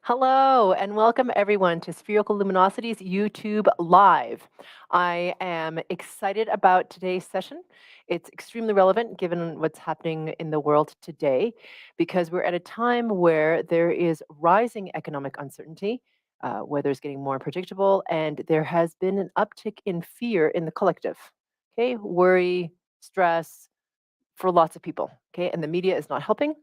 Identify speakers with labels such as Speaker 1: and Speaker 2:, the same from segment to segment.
Speaker 1: Hello, and welcome everyone to Spherical Luminosity's YouTube Live. I am excited about today's session. It's extremely relevant given what's happening in the world today, because we're at a time where there is rising economic uncertainty, weather is getting more unpredictable, and there has been an uptick in fear in the collective. Okay, worry, stress, for lots of people. Okay. And the media is not helping.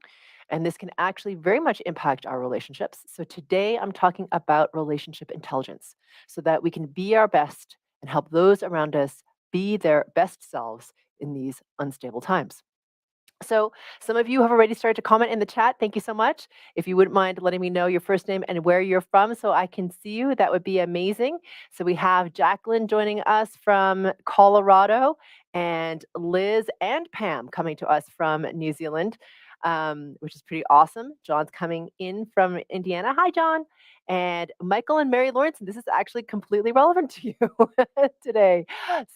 Speaker 1: And this can actually very much impact our relationships. So today I'm talking about relationship intelligence so that we can be our best and help those around us be their best selves in these unstable times. So, some of you have already started to comment in the chat. Thank you so much. If you wouldn't mind letting me know your first name and where you're from so I can see you, that would be amazing. So, we have Jacqueline joining us from Colorado, and Liz and Pam coming to us from New Zealand, which is pretty awesome. John's coming in from Indiana. Hi, John. And Michael and Mary Lawrence, this is actually completely relevant to you today.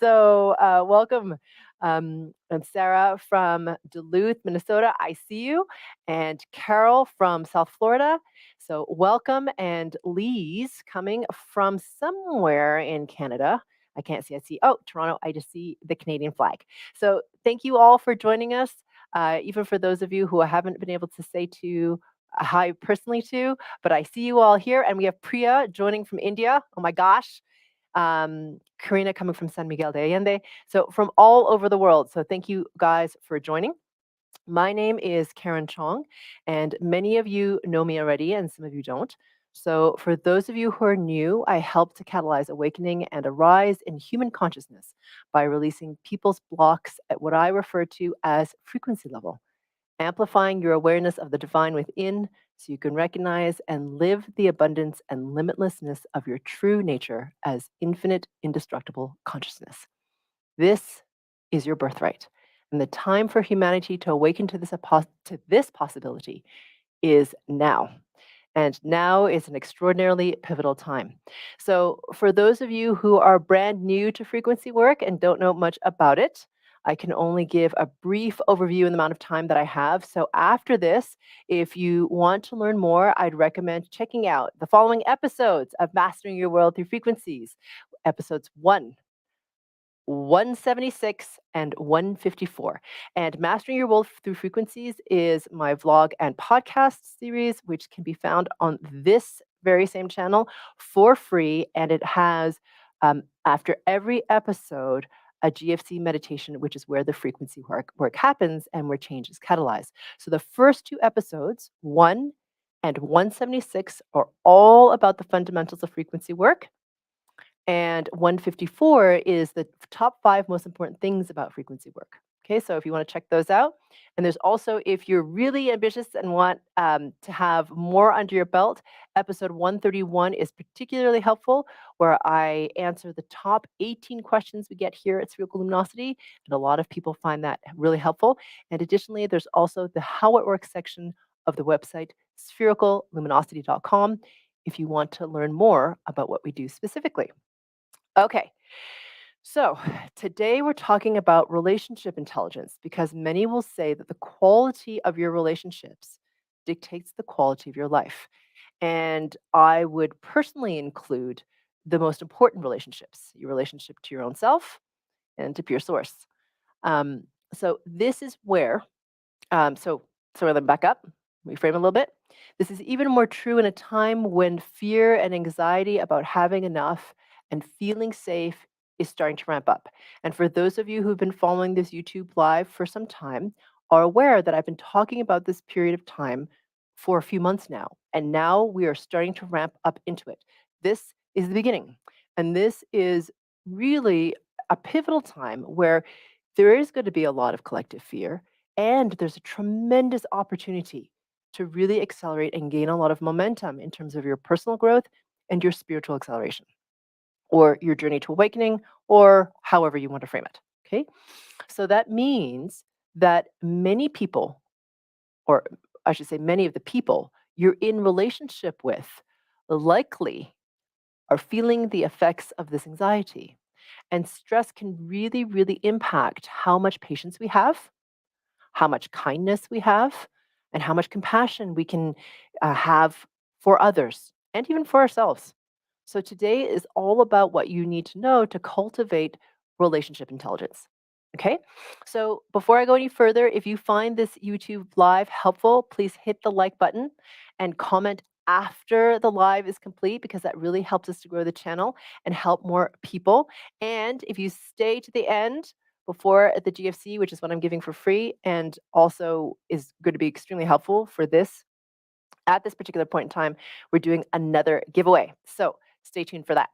Speaker 1: So, welcome. And Sarah from Duluth, Minnesota, I see you. And Carol from South Florida. So welcome. And Lee's coming from somewhere in Canada. I can't see. I see. Oh, Toronto. I just see the Canadian flag. So thank you all for joining us. Even for those of you who I haven't been able to say to hi personally to, but I see you all here. And we have Priya joining from India. Oh my gosh. Karina coming from San Miguel de Allende. So from all over the world. So thank you guys for joining. My name is Karen Cheong, and many of you know me already, and some of you don't. So, for those of you who are new, I help to catalyze awakening and a rise in human consciousness by releasing people's blocks at what I refer to as frequency level, amplifying your awareness of the divine within so you can recognize and live the abundance and limitlessness of your true nature as infinite, indestructible consciousness. This is your birthright. And the time for humanity to awaken to this possibility is now. And now is an extraordinarily pivotal time. So, for those of you who are brand new to frequency work and don't know much about it, I can only give a brief overview in the amount of time that I have. So, after this, if you want to learn more, I'd recommend checking out the following episodes of Mastering Your World Through Frequencies episodes 176 and 154. And Mastering Your World Through Frequencies is my vlog and podcast series, which can be found on this very same channel for free. And it has, after every episode, a GFC meditation, which is where the frequency work happens and where change is catalyzed. So the first two episodes, 1 and 176, are all about the fundamentals of frequency work. And 154 is the top 5 most important things about frequency work. Okay, so if you want to check those out. And there's also, if you're really ambitious and want to have more under your belt, episode 131 is particularly helpful, where I answer the top 18 questions we get here at Spherical Luminosity. And a lot of people find that really helpful. And additionally, there's also the How It Works section of the website, sphericalluminosity.com, if you want to learn more about what we do specifically. Okay, so today we're talking about relationship intelligence because many will say that the quality of your relationships dictates the quality of your life. And I would personally include the most important relationships, your relationship to your own self and to pure source. Um, so this is where, so let me back up, reframe a little bit. This is even more true in a time when fear and anxiety about having enough and feeling safe is starting to ramp up. And for those of you who've been following this YouTube live for some time, are aware that I've been talking about this period of time for a few months now. And now we are starting to ramp up into it. This is the beginning. And this is really a pivotal time where there is going to be a lot of collective fear, and there's a tremendous opportunity to really accelerate and gain a lot of momentum in terms of your personal growth and your spiritual acceleration, or your journey to awakening, or however you want to frame it. Okay. So that means that many people, or I should say, many of the people you're in relationship with, likely are feeling the effects of this anxiety. And stress can really, really impact how much patience we have, how much kindness we have, and how much compassion we can have for others, and even for ourselves. So today is all about what you need to know to cultivate relationship intelligence. Okay, so before I go any further, if you find this YouTube live helpful, please hit the like button and comment after the live is complete because that really helps us to grow the channel and help more people. And if you stay to the end before the GFC, which is what I'm giving for free and also is going to be extremely helpful for this at this particular point in time, we're doing another giveaway. So stay tuned for that.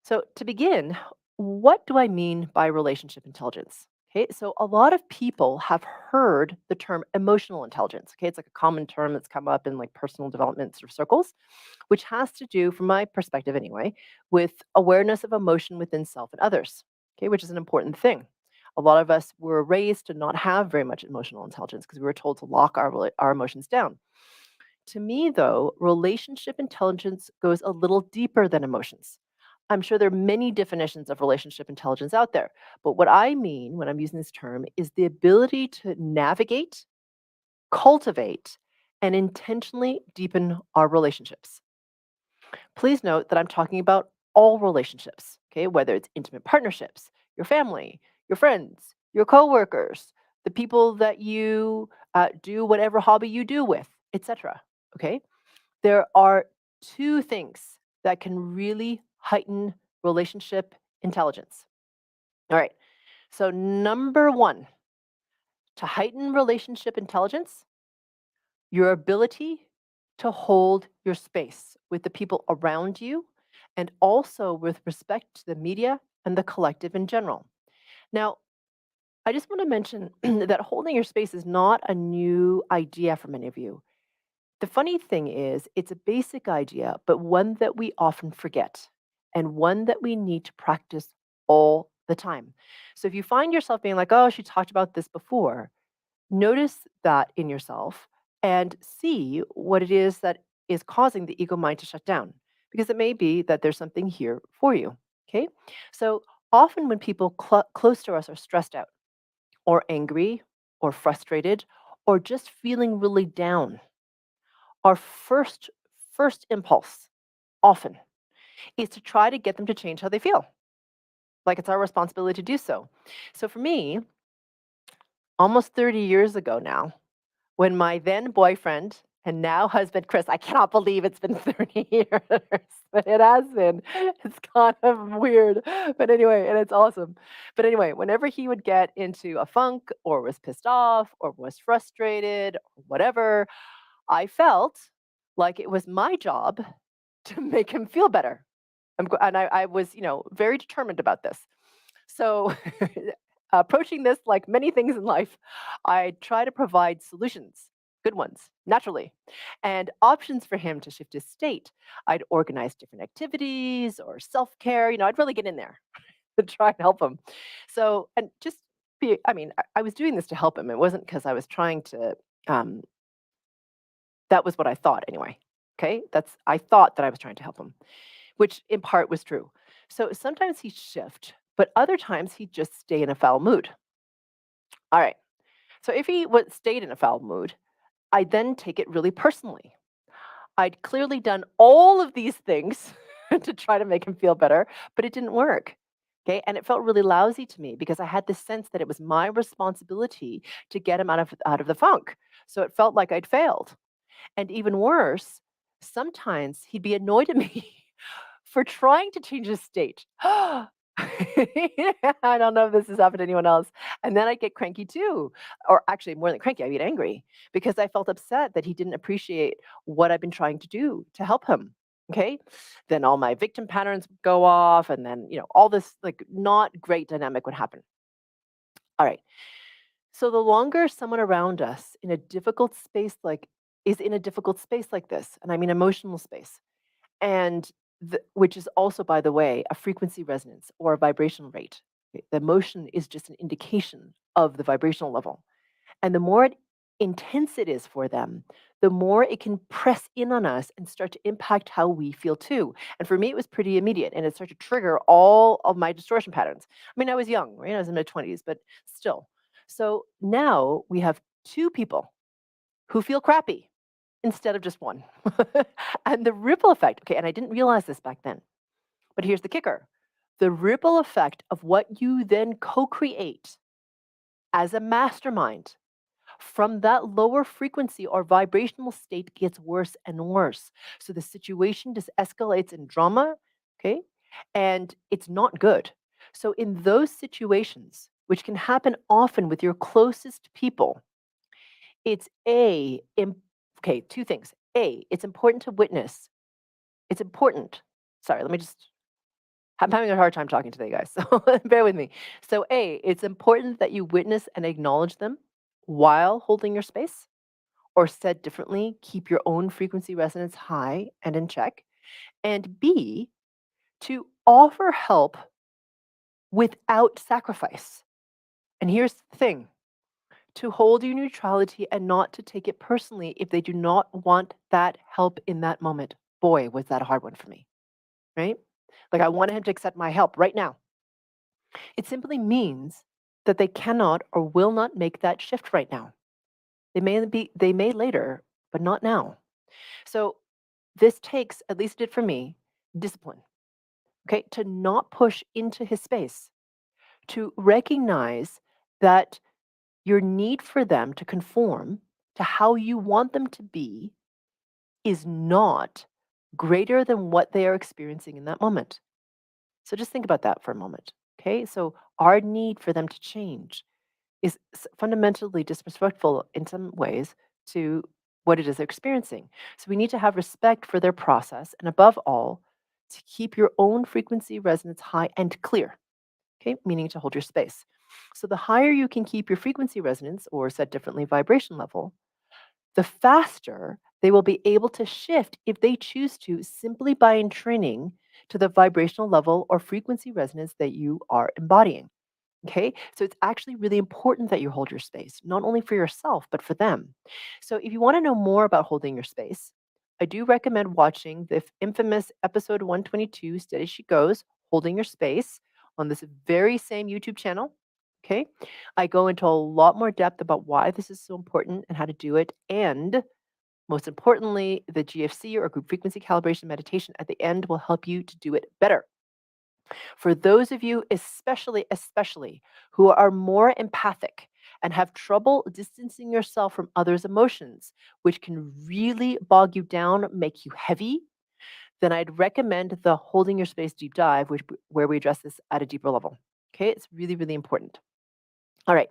Speaker 1: So, to begin, what do I mean by relationship intelligence? Okay, so a lot of people have heard the term emotional intelligence. Okay, it's like a common term that's come up in like personal development sort of circles, which has to do, from my perspective anyway, with awareness of emotion within self and others. Okay, which is an important thing. A lot of us were raised to not have very much emotional intelligence because we were told to lock our emotions down. To me, though, relationship intelligence goes a little deeper than emotions. I'm sure there are many definitions of relationship intelligence out there, but what I mean when I'm using this term is the ability to navigate, cultivate, and intentionally deepen our relationships. Please note that I'm talking about all relationships, okay, whether it's intimate partnerships, your family, your friends, your coworkers, the people that you do whatever hobby you do with, etc. Okay, there are two things that can really heighten relationship intelligence. All right. So, number one, to heighten relationship intelligence, your ability to hold your space with the people around you and also with respect to the media and the collective in general. Now, I just want to mention that holding your space is not a new idea for many of you. The funny thing is, it's a basic idea, but one that we often forget and one that we need to practice all the time. So if you find yourself being like, oh, she talked about this before, notice that in yourself and see what it is that is causing the ego mind to shut down. Because it may be that there's something here for you. Okay. So often when people close to us are stressed out or angry or frustrated or just feeling really down, our first impulse often is to try to get them to change how they feel. Like it's our responsibility to do so. So for me, almost 30 years ago now, when my then boyfriend and now husband Chris, I cannot believe it's been 30 years, but it has been. It's kind of weird. But anyway, and it's awesome. But anyway, whenever he would get into a funk or was pissed off or was frustrated or whatever, I felt like it was my job to make him feel better. And I was, very determined about this. So, approaching this like many things in life, I try to provide solutions, good ones, naturally, and options for him to shift his state. I'd organize different activities or self care. I'd really get in there to try and help him. So, and just I was doing this to help him. It wasn't because I was trying to, um, that was what I thought anyway. Okay. I thought that I was trying to help him, which in part was true. So sometimes he'd shift, but other times he'd just stay in a foul mood. All right. So if he would stayed in a foul mood, I'd then take it really personally. I'd clearly done all of these things to try to make him feel better, but it didn't work. Okay. And it felt really lousy to me because I had this sense that it was my responsibility to get him out of the funk. So it felt like I'd failed. And even worse, sometimes he'd be annoyed at me for trying to change his state. I don't know if this has happened to anyone else. And then I get cranky too. Or actually, more than cranky, I get angry because I felt upset that he didn't appreciate what I've been trying to do to help him. Okay. Then all my victim patterns would go off. And then, all this like not great dynamic would happen. All right. So the longer someone around us is in a difficult space like this, and I mean emotional space, and which is also, by the way, a frequency resonance or a vibrational rate. The emotion is just an indication of the vibrational level. And the more intense it is for them, the more it can press in on us and start to impact how we feel too. And for me, it was pretty immediate and it started to trigger all of my distortion patterns. I mean, I was young, right? I was in my 20s, but still. So now we have two people who feel crappy instead of just one. And the ripple effect, okay, and I didn't realize this back then, but here's the kicker. The ripple effect of what you then co create as a mastermind from that lower frequency or vibrational state gets worse and worse. So the situation just escalates in drama, okay? And it's not good. So in those situations, which can happen often with your closest people, it's okay, two things. A, it's important to witness. It's important. Sorry, let me just I'm having a hard time talking today, guys. So bear with me. So A, it's important that you witness and acknowledge them while holding your space. Or said differently, keep your own frequency resonance high and in check. And B, to offer help without sacrifice. And here's the thing, to hold your neutrality and not to take it personally if they do not want that help in that moment. Boy, was that a hard one for me, right? Like I wanted him to accept my help right now. It simply means that they cannot or will not make that shift right now. They may later, but not now. So this takes, at least it did for me, discipline, okay, to not push into his space, to recognize that your need for them to conform to how you want them to be is not greater than what they are experiencing in that moment. So just think about that for a moment, okay? So our need for them to change is fundamentally disrespectful in some ways to what it is they're experiencing. So we need to have respect for their process, and above all, to keep your own frequency resonance high and clear, okay? Meaning to hold your space. So the higher you can keep your frequency resonance, or said differently, vibration level, the faster they will be able to shift if they choose to simply by entraining to the vibrational level or frequency resonance that you are embodying. Okay, so it's actually really important that you hold your space, not only for yourself, but for them. So if you want to know more about holding your space, I do recommend watching the infamous episode 122, Steady She Goes, Holding Your Space, on this very same YouTube channel. Okay, I go into a lot more depth about why this is so important and how to do it. And most importantly, the GFC or group frequency calibration meditation at the end will help you to do it better. For those of you, especially who are more empathic and have trouble distancing yourself from others' emotions, which can really bog you down, make you heavy, then I'd recommend the Holding Your Space deep dive, where we address this at a deeper level. Okay, it's really, really important. All right.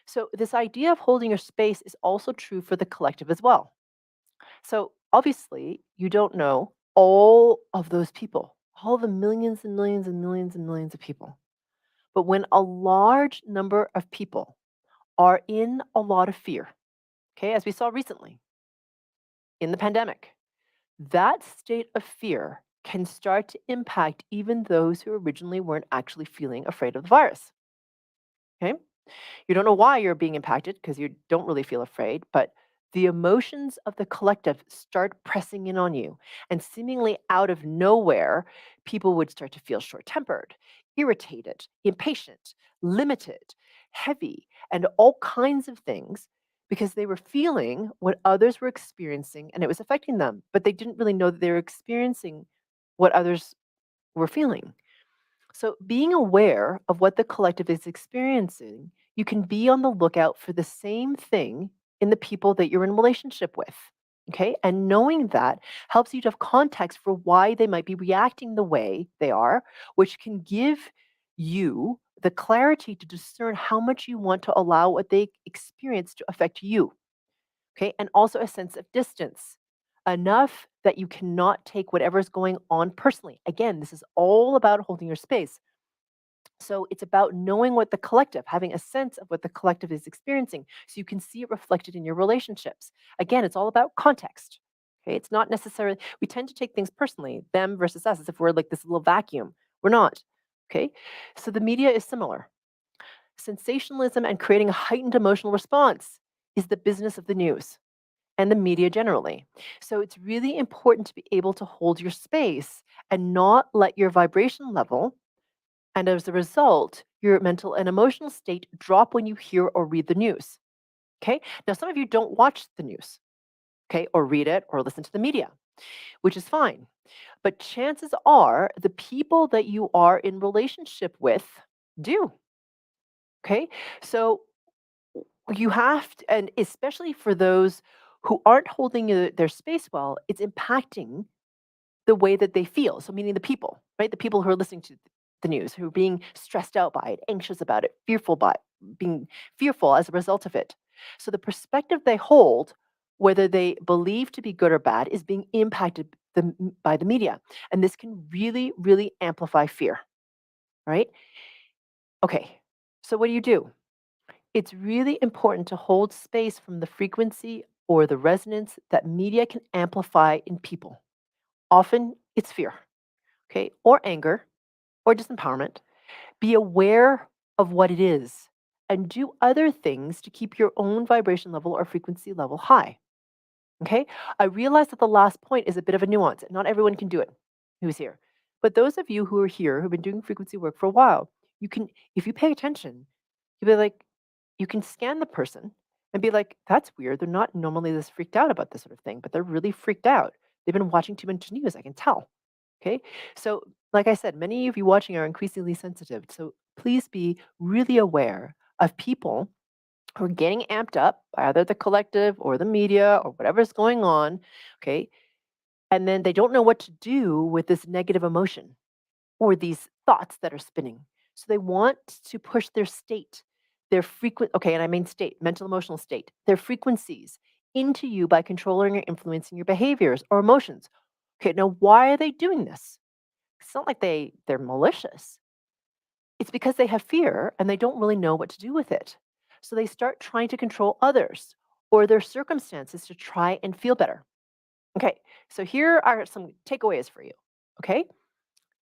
Speaker 1: So, this idea of holding your space is also true for the collective as well. So, obviously, you don't know all of those people, all the millions and millions and millions and millions of people. But when a large number of people are in a lot of fear, okay, as we saw recently in the pandemic, that state of fear can start to impact even those who originally weren't actually feeling afraid of the virus. Okay. You don't know why you're being impacted because you don't really feel afraid, but the emotions of the collective start pressing in on you. And seemingly out of nowhere, people would start to feel short tempered, irritated, impatient, limited, heavy, and all kinds of things because they were feeling what others were experiencing and it was affecting them, but they didn't really know that they were experiencing what others were feeling. So, being aware of what the collective is experiencing, you can be on the lookout for the same thing in the people that you're in relationship with. Okay. And knowing that helps you to have context for why they might be reacting the way they are, which can give you the clarity to discern how much you want to allow what they experience to affect you. Okay. And also a sense of distance, enough that you cannot take whatever's going on personally. Again, this is all about holding your space. So it's about knowing what the collective, having a sense of what the collective is experiencing so you can see it reflected in your relationships. Again, it's all about context. Okay, it's not necessarily, we tend to take things personally, them versus us, as if we're like this little vacuum. We're not. Okay, so the media is similar. Sensationalism and creating a heightened emotional response is the business of the news and the media generally. So it's really important to be able to hold your space and not let your vibration level, and as a result, your mental and emotional state drop when you hear or read the news. Okay. Now, some of you don't watch the news. okay, or read it or listen to the media, which is fine. But chances are the people that you are in relationship with do. Okay. So you have to, and especially for those who aren't holding their space well, it's impacting the way that they feel. So, meaning the people, right? The people who are listening to the news, who are being stressed out by it, anxious about it, fearful by it, being fearful as a result of it. So, the perspective they hold, whether they believe to be good or bad, is being impacted by the media. And this can really, really amplify fear, right? Okay. So, what do? It's really important to hold space from the frequency or the resonance that media can amplify in people. Often it's fear, okay, or anger or disempowerment. Be aware of what it is and do other things to keep your own vibration level or frequency level high. Okay. I realize that the last point is a bit of a nuance. Not everyone can do it who's here. But those of you who are here who've been doing frequency work for a while, you can, if you pay attention, you'll be like, you can scan the person and be like, that's weird. They're not normally this freaked out about this sort of thing, but they're really freaked out. They've been watching too much news, I can tell. Okay. So, like I said, many of you watching are increasingly sensitive. So please be really aware of people who are getting amped up by either the collective or the media or whatever's going on. Okay. And then they don't know what to do with this negative emotion or these thoughts that are spinning. So they want to push their state, their frequent, okay, and I mean state, mental emotional state, their frequencies into you by controlling or influencing your behaviors or emotions. Okay, now why are they doing this? It's not like they're malicious. It's because they have fear and they don't really know what to do with it. So they start trying to control others or their circumstances to try and feel better. Okay, so here are some takeaways for you. Okay,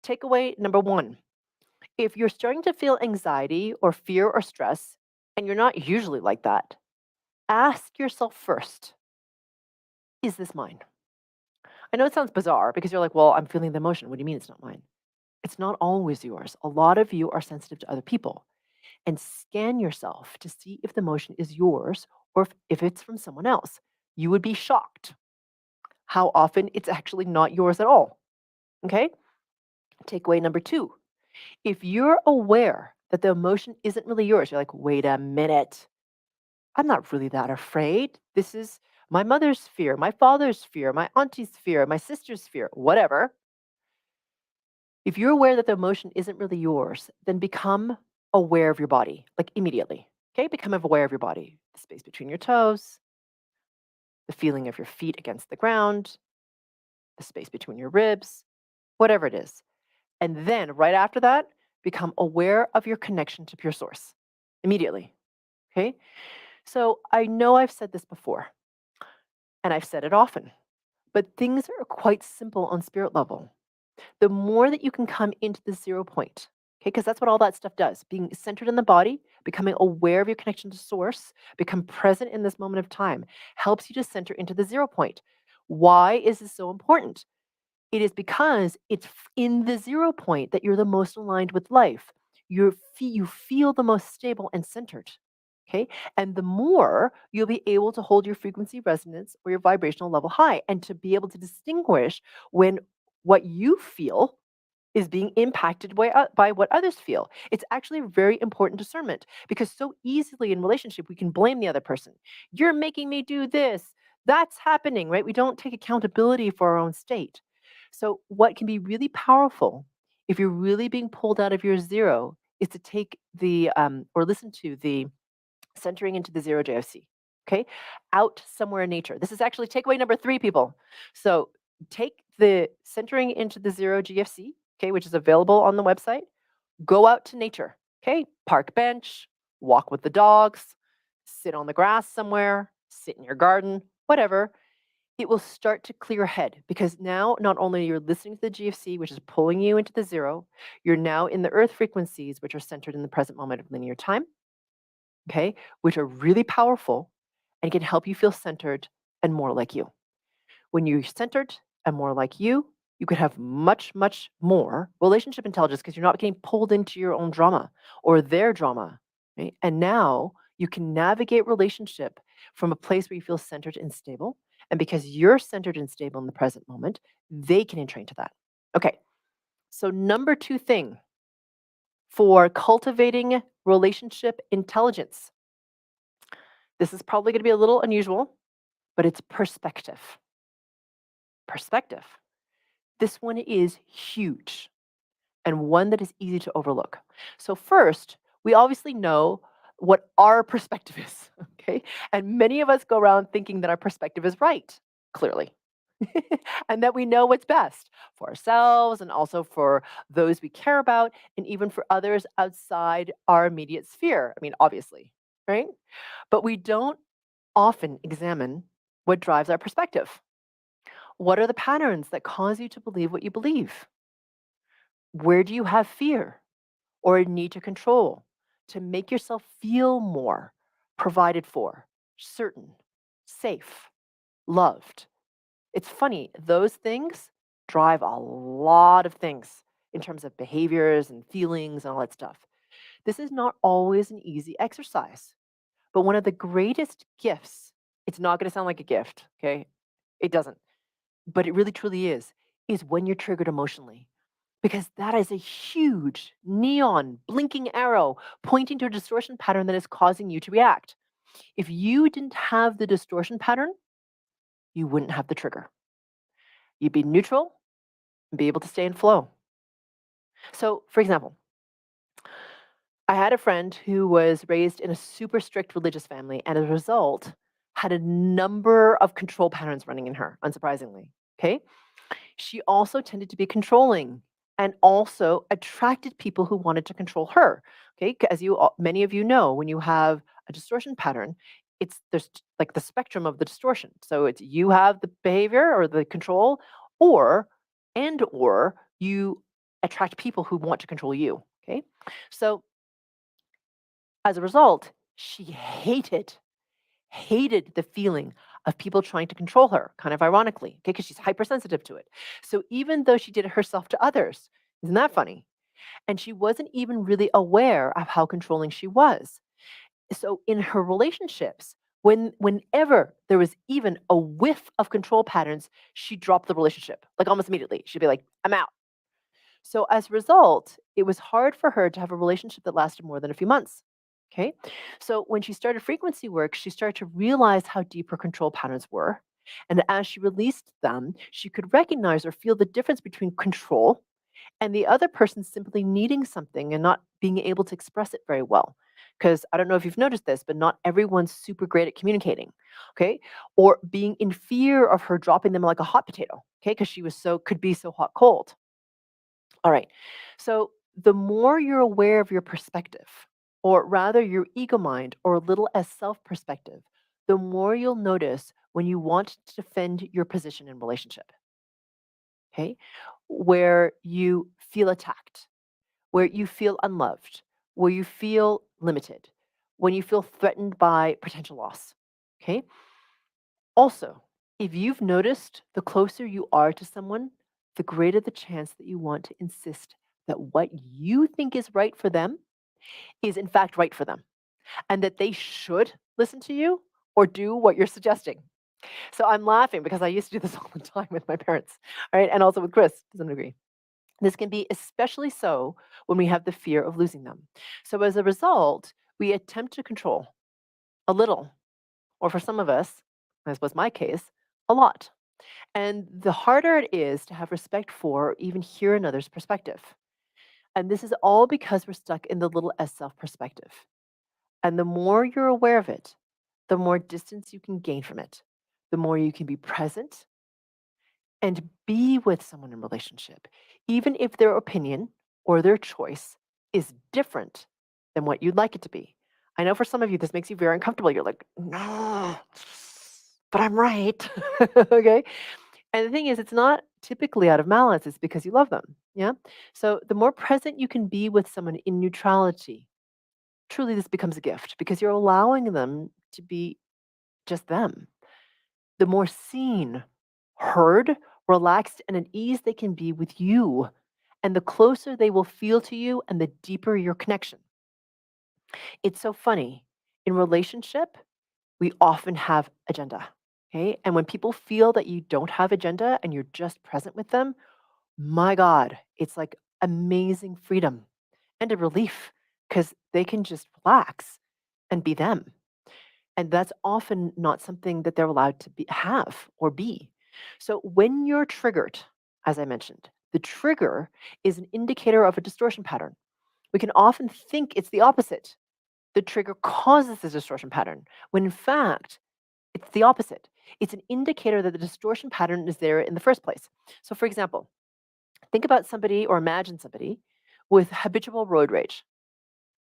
Speaker 1: takeaway number one: if you're starting to feel anxiety or fear or stress, and you're not usually like that, ask yourself first, is this mine? I know it sounds bizarre because you're like, well, I'm feeling the emotion. What do you mean it's not mine? It's not always yours. A lot of you are sensitive to other people. And scan yourself to see if the emotion is yours or if it's from someone else. You would be shocked how often it's actually not yours at all. Okay? Takeaway number two: if you're aware that the emotion isn't really yours, you're like, wait a minute, I'm not really that afraid. This is my mother's fear, my father's fear, my auntie's fear, my sister's fear, whatever. If you're aware that the emotion isn't really yours, then become aware of your body, like immediately. Okay, become aware of your body, the space between your toes, the feeling of your feet against the ground, the space between your ribs, whatever it is. And then right after that, become aware of your connection to pure source immediately. Okay, so I know I've said this before and I've said it often, but things are quite simple on spirit level. The more that you can come into the 0 point, okay, because that's what all that stuff does, being centered in the body, becoming aware of your connection to source, become present in this moment of time, helps you to center into the 0 point. Why is this so important? It is because it's in the 0 point that you're the most aligned with life. You feel the most stable and centered. Okay. And the more you'll be able to hold your frequency resonance or your vibrational level high and to be able to distinguish when what you feel is being impacted by what others feel. It's actually a very important discernment because so easily in relationship, we can blame the other person. You're making me do this. That's happening, right? We don't take accountability for our own state. So, what can be really powerful if you're really being pulled out of your zero is to take or listen to the centering into the zero JFC. Okay. Out somewhere in nature. This is actually takeaway number three, people. So, take the centering into the zero GFC, okay, which is available on the website. Go out to nature, okay? Park bench, walk with the dogs, sit on the grass somewhere, sit in your garden, whatever. It will start to clear ahead because now not only you're listening to the GFC, which is pulling you into the zero, you're now in the earth frequencies, which are centered in the present moment of linear time, okay, which are really powerful and can help you feel centered and more like you. When you're centered and more like you could have much, much more relationship intelligence because you're not getting pulled into your own drama or their drama. Right? And now you can navigate relationship from a place where you feel centered and stable And because you're centered and stable in the present moment, they can entrain to that. Okay. So, number two thing for cultivating relationship intelligence, this is probably going to be a little unusual, but it's perspective. Perspective. This one is huge and one that is easy to overlook. So, first, we obviously know what our perspective is, okay? And many of us go around thinking that our perspective is right, clearly, and that we know what's best for ourselves and also for those we care about, and even for others outside our immediate sphere. I mean, obviously, right? But we don't often examine what drives our perspective. What are the patterns that cause you to believe what you believe? Where do you have fear or a need to control to make yourself feel more provided for, certain, safe, loved? It's funny, those things drive a lot of things in terms of behaviors and feelings and all that stuff. This is not always an easy exercise, but one of the greatest gifts, it's not going to sound like a gift, okay? It doesn't, but it really truly is when you're triggered emotionally. Because that is a huge neon blinking arrow pointing to a distortion pattern that is causing you to react. If you didn't have the distortion pattern, you wouldn't have the trigger. You'd be neutral and be able to stay in flow. So, for example, I had a friend who was raised in a super strict religious family and as a result had a number of control patterns running in her, unsurprisingly. Okay. She also tended to be controlling and also attracted people who wanted to control her. Okay, as many of you know, when you have a distortion pattern, like the spectrum of the distortion. So it's you have the behavior or the control, or you attract people who want to control you. Okay, so as a result, she hated the feeling of people trying to control her, kind of ironically, okay, because she's hypersensitive to it. So even though she did it herself to others, isn't that funny? And she wasn't even really aware of how controlling she was. So in her relationships, whenever there was even a whiff of control patterns, she dropped the relationship, like almost immediately. She'd be like, I'm out. So as a result, it was hard for her to have a relationship that lasted more than a few months. Okay. So when she started frequency work, she started to realize how deep her control patterns were. And as she released them, she could recognize or feel the difference between control and the other person simply needing something and not being able to express it very well. Because I don't know if you've noticed this, but not everyone's super great at communicating. Okay. Or being in fear of her dropping them like a hot potato. Okay. Because could be so hot cold. All right. So the more you're aware of your perspective, or rather your ego mind or little s self perspective, the more you'll notice when you want to defend your position in relationship. Okay. Where you feel attacked, where you feel unloved, where you feel limited, when you feel threatened by potential loss. Okay. Also, if you've noticed the closer you are to someone, the greater the chance that you want to insist that what you think is right for them is in fact right for them and that they should listen to you or do what you're suggesting. So I'm laughing because I used to do this all the time with my parents, right? And also with Chris to some degree. This can be especially so when we have the fear of losing them. So as a result, we attempt to control a little, or for some of us, as was my case, a lot. And the harder it is to have respect for or even hear another's perspective. And this is all because we're stuck in the little s self perspective. And the more you're aware of it, the more distance you can gain from it, the more you can be present and be with someone in relationship, even if their opinion or their choice is different than what you'd like it to be. I know for some of you, this makes you very uncomfortable. You're like, no, but I'm right. Okay. And the thing is, it's not typically out of malice, it's because you love them. Yeah. So the more present you can be with someone in neutrality, truly this becomes a gift because you're allowing them to be just them. The more seen, heard, relaxed, and at ease they can be with you, and the closer they will feel to you and the deeper your connection. It's so funny. In relationship, we often have agenda. Okay. And when people feel that you don't have agenda and you're just present with them, my God, it's like amazing freedom and a relief because they can just relax and be them. And that's often not something that they're allowed to have or be. So when you're triggered, as I mentioned, the trigger is an indicator of a distortion pattern. We can often think it's the opposite. The trigger causes the distortion pattern, when in fact, it's the opposite. It's an indicator that the distortion pattern is there in the first place. So, for example, think about somebody or imagine somebody with habitual road rage.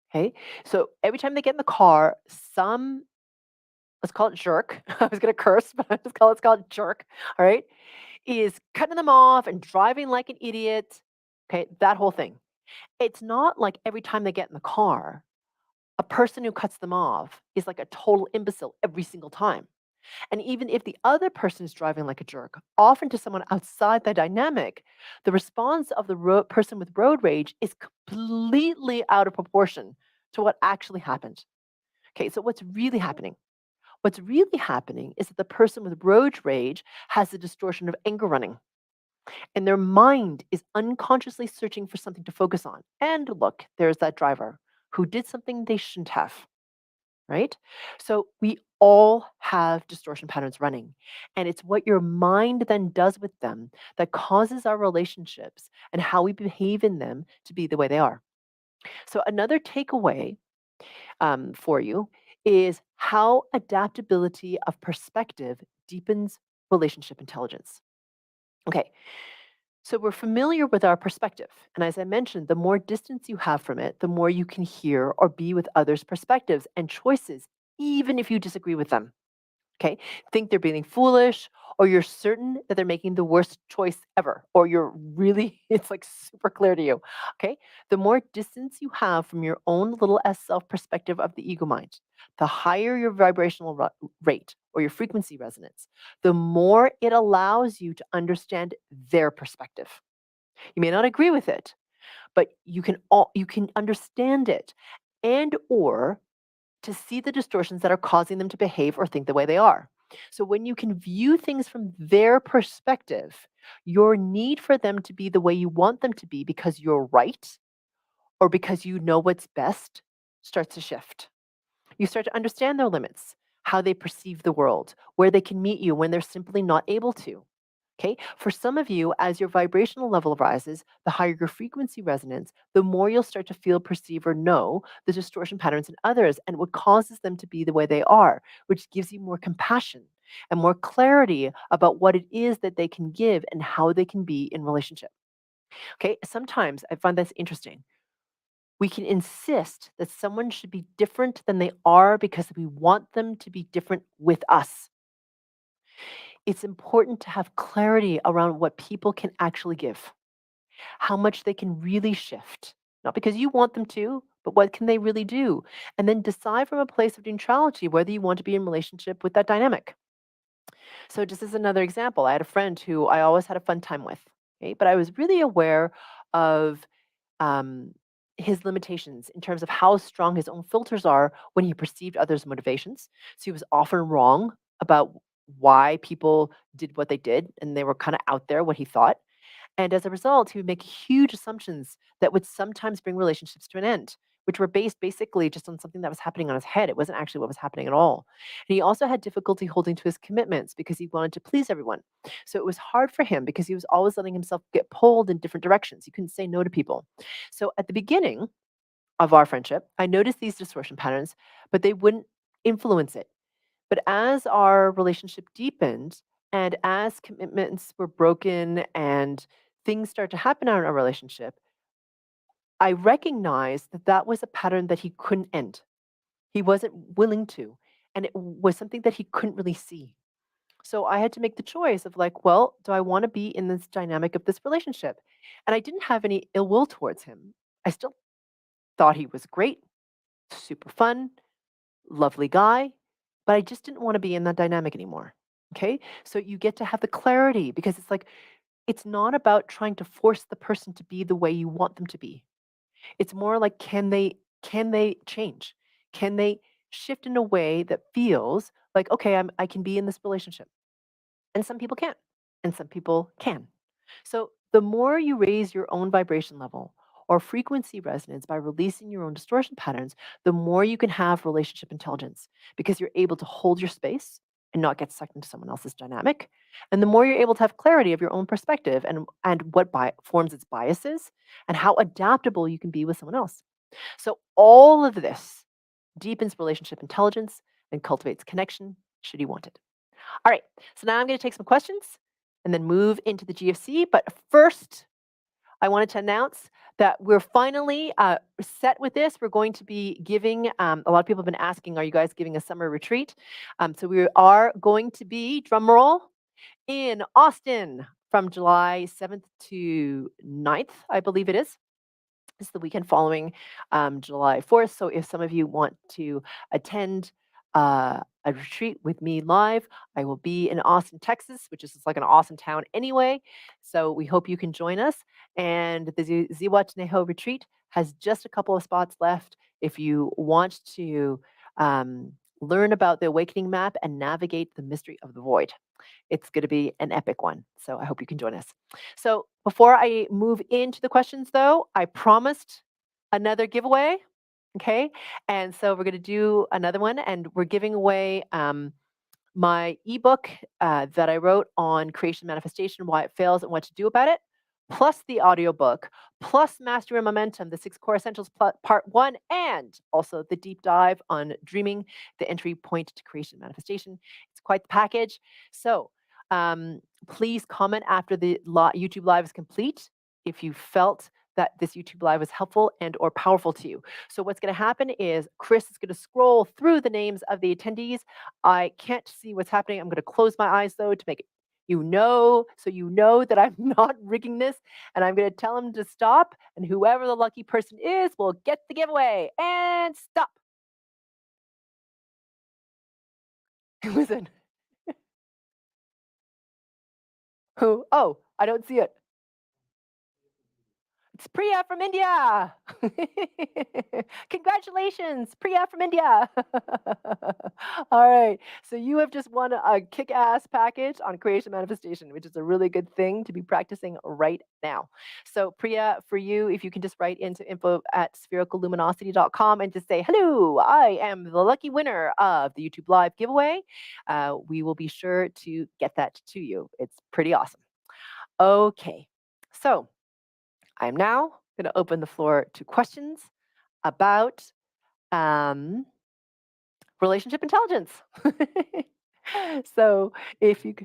Speaker 1: Okay. So every time they get in the car, some, let's call it jerk. I was going to curse, but let's call it jerk. All right. Is cutting them off and driving like an idiot. Okay. That whole thing. It's not like every time they get in the car, a person who cuts them off is like a total imbecile every single time. And even if the other person is driving like a jerk, often to someone outside the dynamic, the response of the person with road rage is completely out of proportion to what actually happened. Okay, so what's really happening? What's really happening is that the person with road rage has a distortion of anger running, and their mind is unconsciously searching for something to focus on. And look, there's that driver who did something they shouldn't have, right? So we all have distortion patterns running, and it's what your mind then does with them that causes our relationships and how we behave in them to be the way they are. So, another takeaway for you is how adaptability of perspective deepens relationship intelligence. Okay, so we're familiar with our perspective. And as I mentioned, the more distance you have from it, the more you can hear or be with others' perspectives and choices, even if you disagree with them. Okay. Think they're being foolish, or you're certain that they're making the worst choice ever, or you're really, it's like super clear to you. Okay. The more distance you have from your own little s self perspective of the ego mind, the higher your vibrational rate or your frequency resonance, the more it allows you to understand their perspective. You may not agree with it, but you can understand it and or to see the distortions that are causing them to behave or think the way they are. So when you can view things from their perspective, your need for them to be the way you want them to be because you're right or because you know what's best starts to shift. You start to understand their limits, how they perceive the world, where they can meet you when they're simply not able to. Okay. For some of you, as your vibrational level rises, the higher your frequency resonance, the more you'll start to feel, perceive, or know the distortion patterns in others and what causes them to be the way they are, which gives you more compassion and more clarity about what it is that they can give and how they can be in relationship. Okay. Sometimes I find that's interesting. We can insist that someone should be different than they are because we want them to be different with us. It's important to have clarity around what people can actually give, how much they can really shift, not because you want them to, but what can they really do? And then decide from a place of neutrality whether you want to be in relationship with that dynamic. So just as another example, I had a friend who I always had a fun time with, okay? But I was really aware of um, his limitations in terms of how strong his own filters are when he perceived others' motivations. So he was often wrong about why people did what they did, and they were kind of out there what he thought. And as a result, he would make huge assumptions that would sometimes bring relationships to an end, which were based basically just on something that was happening on his head. It wasn't actually what was happening at all. And he also had difficulty holding to his commitments because he wanted to please everyone. So it was hard for him because he was always letting himself get pulled in different directions. He couldn't say no to people. So at the beginning of our friendship, I noticed these distortion patterns, but they wouldn't influence it. But as our relationship deepened and as commitments were broken and things start to happen in our relationship, I recognized that that was a pattern that he couldn't end. He wasn't willing to. And it was something that he couldn't really see. So I had to make the choice of like, well, do I want to be in this dynamic of this relationship? And I didn't have any ill will towards him. I still thought he was great, super fun, lovely guy, but I just didn't want to be in that dynamic anymore. Okay. So you get to have the clarity because it's like, it's not about trying to force the person to be the way you want them to be. It's more like can they change? Can they shift in a way that feels like, okay, I can be in this relationship. And some people can't, and some people can. So the more you raise your own vibration level or frequency resonance by releasing your own distortion patterns, the more you can have relationship intelligence because you're able to hold your space and not get sucked into someone else's dynamic. And the more you're able to have clarity of your own perspective and what forms its biases and how adaptable you can be with someone else. So all of this deepens relationship intelligence and cultivates connection should you want it. All right, so now I'm going to take some questions and then move into the GFC. But first, I wanted to announce that we're finally set with this. We're going to be giving, a lot of people have been asking, are you guys giving a summer retreat? So we are going to be, drum roll, in Austin from July 7th to 9th, I believe it is. It's the weekend following July 4th. So if some of you want to attend a retreat with me live, I will be in Austin, Texas, which is just like an awesome town anyway. So we hope you can join us. And the Ziwa Neho retreat has just a couple of spots left. If you want to learn about the awakening map and navigate the mystery of the void, it's going to be an epic one. So I hope you can join us. So before I move into the questions, though, I promised another giveaway. Okay. And so we're going to do another one, and we're giving away my ebook that I wrote on creation manifestation, why it fails and what to do about it, plus the audiobook, plus Mastery and Momentum, the 6 Core Essentials Part 1, and also the deep dive on dreaming, the entry point to creation manifestation. It's quite the package. So please comment after the YouTube live is complete if you felt that this YouTube live was helpful and or powerful to you. So what's going to happen is Chris is going to scroll through the names of the attendees. I can't see what's happening. I'm going to close my eyes though to make it so you know that I'm not rigging this, and I'm going to tell him to stop, and whoever the lucky person is will get the giveaway. And stop. Listen. Who? Oh, I don't see it. It's Priya from India. Congratulations, Priya from India. All right. So you have just won a kick ass package on creation manifestation, which is a really good thing to be practicing right now. So, Priya, for you, if you can just write into info@sphericalluminosity.com and just say, hello, I am the lucky winner of the YouTube Live giveaway, we will be sure to get that to you. It's pretty awesome. Okay. So, I'm now going to open the floor to questions about um, relationship intelligence. so if you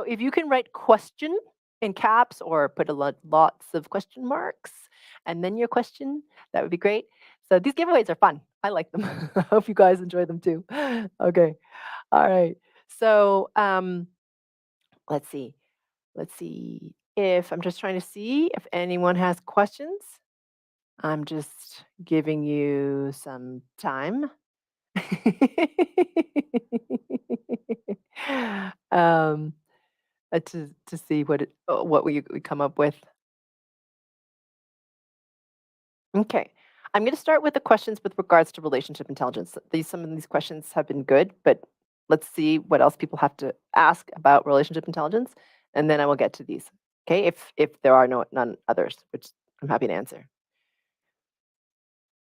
Speaker 1: if you can write question in caps or put lots of question marks and then your question, that would be great. So these giveaways are fun. I like them. I hope you guys enjoy them too. Okay. All right. So let's see. Let's see if I'm just trying to see if anyone has questions. I'm just giving you some time. um, to see what we come up with. Okay, I'm going to start with the questions with regards to relationship intelligence. Some of these questions have been good, but let's see what else people have to ask about relationship intelligence, and then I will get to these. Okay, if there are none others, which I'm happy to answer.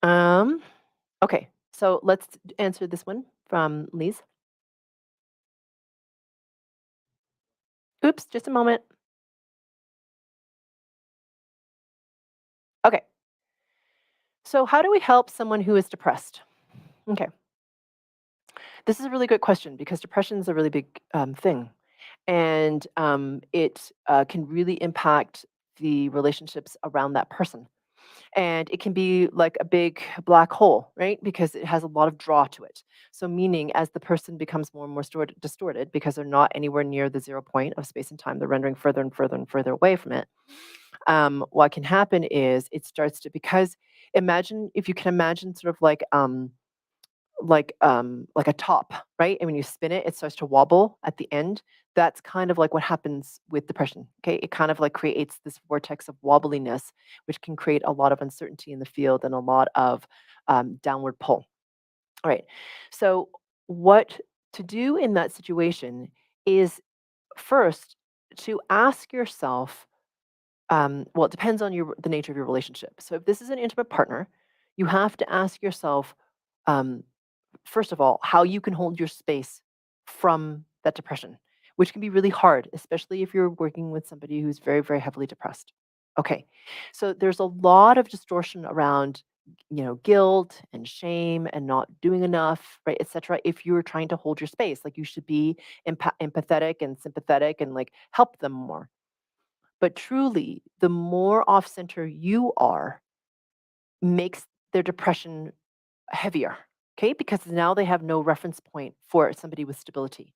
Speaker 1: Um, okay, so let's answer this one from Lise. Oops, just a moment. Okay. So, how do we help someone who is depressed? Okay. This is a really good question because depression is a really big thing. And it can really impact the relationships around that person. And it can be like a big black hole, right? Because it has a lot of draw to it. So, meaning as the person becomes more and more distorted because they're not anywhere near the 0 point of space and time, they're rendering further and further and further away from it. What can happen is it starts to, because imagine if you can imagine sort of like a top, right? And when you spin it, it starts to wobble at the end. That's kind of like what happens with depression. Okay. It kind of like creates this vortex of wobbliness, which can create a lot of uncertainty in the field and a lot of downward pull. All right. So, what to do in that situation is first to ask yourself, well, it depends on the nature of your relationship. So, if this is an intimate partner, you have to ask yourself, um, first of all, how you can hold your space from that depression, which can be really hard, especially if you're working with somebody who's very, very heavily depressed. Okay, so there's a lot of distortion around, guilt and shame and not doing enough, right, etc. If you're trying to hold your space, like you should be empathetic and sympathetic and like help them more. But truly, the more off center you are, makes their depression heavier, okay? Because now they have no reference point for somebody with stability.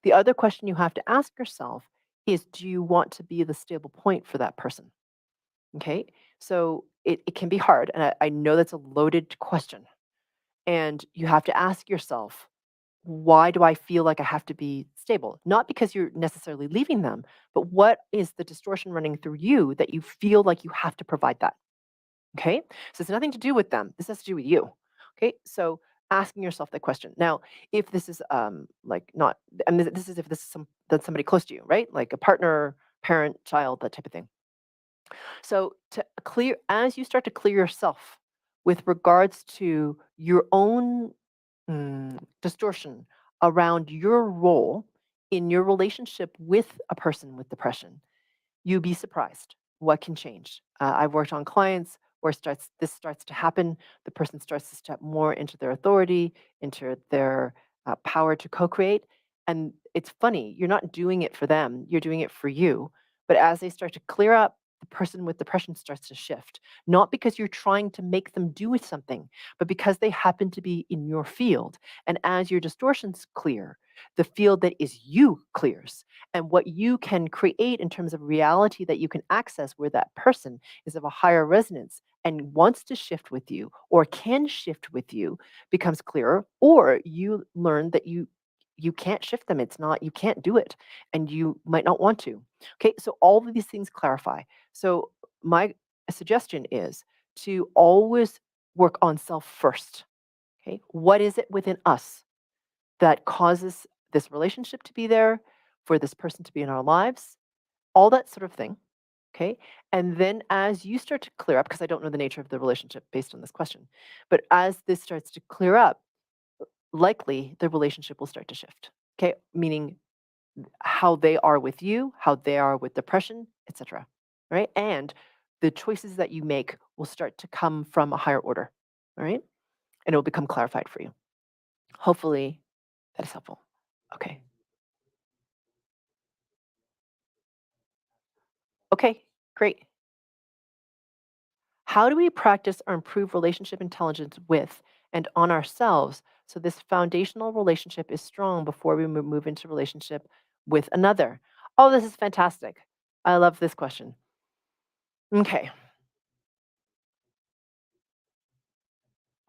Speaker 1: The other question you have to ask yourself is, do you want to be the stable point for that person? Okay. So it can be hard. And I know that's a loaded question. And you have to ask yourself, why do I feel like I have to be stable? Not because you're necessarily leaving them, but what is the distortion running through you that you feel like you have to provide that? Okay. So it's nothing to do with them. This has to do with you. Okay. So asking yourself that question. Now, if this is like not, and this is if this is that's somebody close to you, right? Like a partner, parent, child, that type of thing. So to clear, as you start to clear yourself with regards to your own distortion around your role in your relationship with a person with depression, you'd be surprised what can change. I've worked on clients where this starts to happen. The person starts to step more into their authority, into their power to co-create. And it's funny, you're not doing it for them, you're doing it for you. But as they start to clear up, the person with depression starts to shift. Not because you're trying to make them do something, but because they happen to be in your field. And as your distortions clear, the field that is you clears, and what you can create in terms of reality that you can access where that person is of a higher resonance and wants to shift with you or can shift with you becomes clearer, or you learn that you can't shift them. It's not, you can't do it, and you might not want to. Okay, so all of these things clarify. So my suggestion is to always work on self first. Okay, what is it within us that causes this relationship to be there, for this person to be in our lives, all that sort of thing. Okay. And then as you start to clear up, because I don't know the nature of the relationship based on this question, but as this starts to clear up, likely the relationship will start to shift. Okay. Meaning how they are with you, how they are with depression, etc. Right. And the choices that you make will start to come from a higher order. All right. And it will become clarified for you. Hopefully that is helpful. Okay. Okay. Great. How do we practice or improve relationship intelligence with and on ourselves so this foundational relationship is strong before we move into relationship with another? Oh, this is fantastic. I love this question. Okay.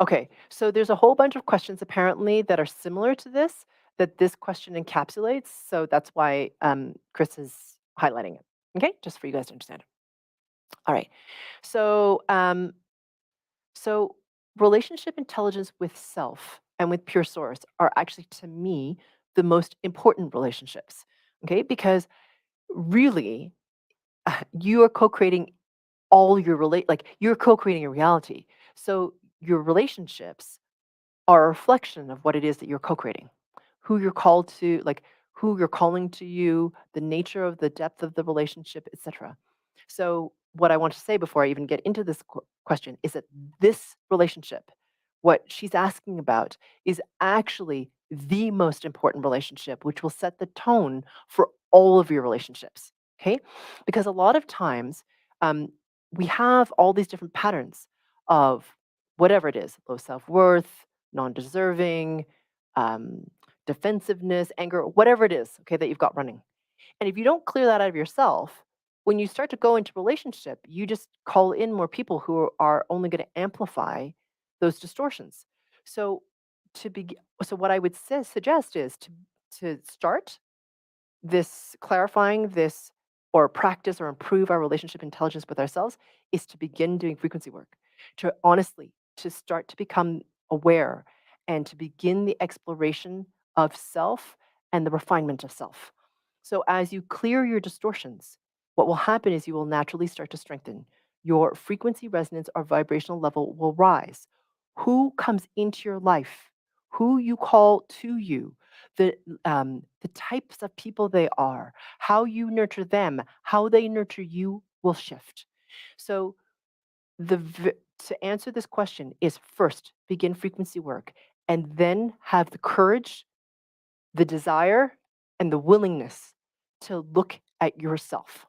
Speaker 1: Okay. So there's a whole bunch of questions apparently that are similar to this that this question encapsulates. So that's why Chris is highlighting it. Okay. Just for you guys to understand. All right. So So, relationship intelligence with self and with pure source are actually, to me, the most important relationships. Okay. Because really, you are co creating all your like, you're co creating a reality. So, your relationships are a reflection of what it is that you're co-creating, who you're called to, like who you're calling to you, the nature of the depth of the relationship, etc. So, what I want to say before I even get into this question is that this relationship, what she's asking about, is actually the most important relationship, which will set the tone for all of your relationships. Okay, because a lot of times um, we have all these different patterns of whatever it is, low self worth, non-deserving, um, defensiveness, anger, whatever it is, okay, that you've got running. And if you don't clear that out of yourself, when you start to go into relationship, you just call in more people who are only going to amplify those distortions. So to be, so what I would suggest is to start this clarifying this or practice or improve our relationship intelligence with ourselves is to begin doing frequency work, to honestly to start to become aware and to begin the exploration of self and the refinement of self. So, as you clear your distortions, what will happen is you will naturally start to strengthen. Your frequency, resonance, or vibrational level will rise. Who comes into your life, who you call to you, the types of people they are, how you nurture them, how they nurture you will shift. So, to answer this question is first begin frequency work and then have the courage, the desire, and the willingness to look at yourself.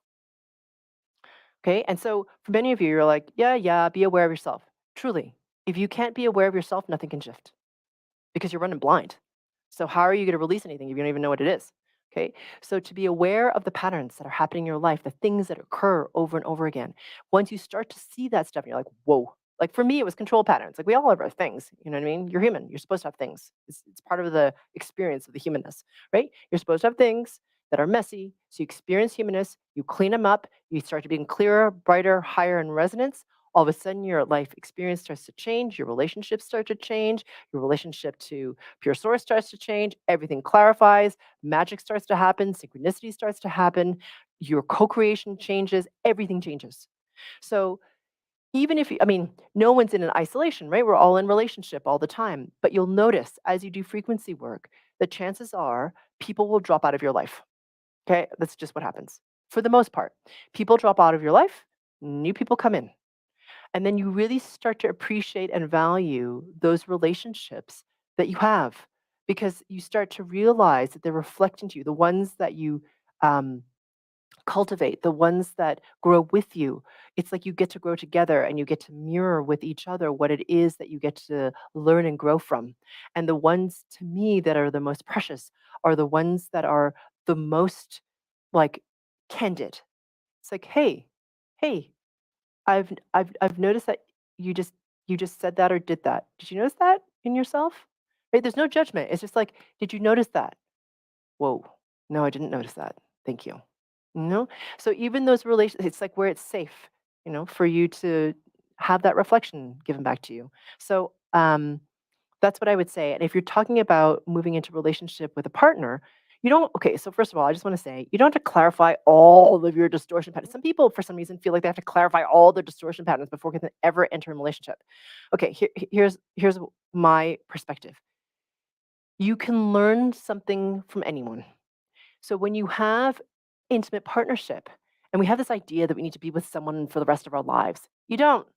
Speaker 1: Okay. And so for many of you, you're like, yeah, yeah, be aware of yourself. Truly, if you can't be aware of yourself, nothing can shift because you're running blind. So how are you going to release anything if you don't even know what it is? Okay. So to be aware of the patterns that are happening in your life, the things that occur over and over again. Once you start to see that stuff, you're like, whoa. Like for me, it was control patterns. Like we all have our things. You know what I mean? You're human. You're supposed to have things. It's part of the experience of the humanness, right? You're supposed to have things that are messy. So you experience humanness, you clean them up, you start to become clearer, brighter, higher in resonance. All of a sudden, your life experience starts to change, your relationships start to change, your relationship to pure source starts to change, everything clarifies, magic starts to happen, synchronicity starts to happen, your co-creation changes, everything changes. So even if you, I mean, no one's in an isolation, right? We're all in relationship all the time. But you'll notice as you do frequency work, the chances are people will drop out of your life. Okay. That's just what happens for the most part. People drop out of your life, new people come in. And then you really start to appreciate and value those relationships that you have because you start to realize that they're reflecting to you, the ones that you um, cultivate, the ones that grow with you. It's like you get to grow together and you get to mirror with each other what it is that you get to learn and grow from. And the ones to me that are the most precious are the ones that are the most like candid. It's like, hey, I've noticed that you just you just said that or did that. Did you notice that in yourself? Right? There's no judgment. It's just like, did you notice that? Whoa. No, I didn't notice that. Thank you. You know? So even those relations, it's like where it's safe, for you to have that reflection given back to you. So that's what I would say. And if you're talking about moving into relationship with a partner, you don't, okay, so first of all, I just want to say you don't have to clarify all of your distortion patterns. Some people, for some reason, feel like they have to clarify all their distortion patterns before they can ever enter a relationship. Okay, here's my perspective. You can learn something from anyone. So when you have intimate partnership, and we have this idea that we need to be with someone for the rest of our lives, you don't.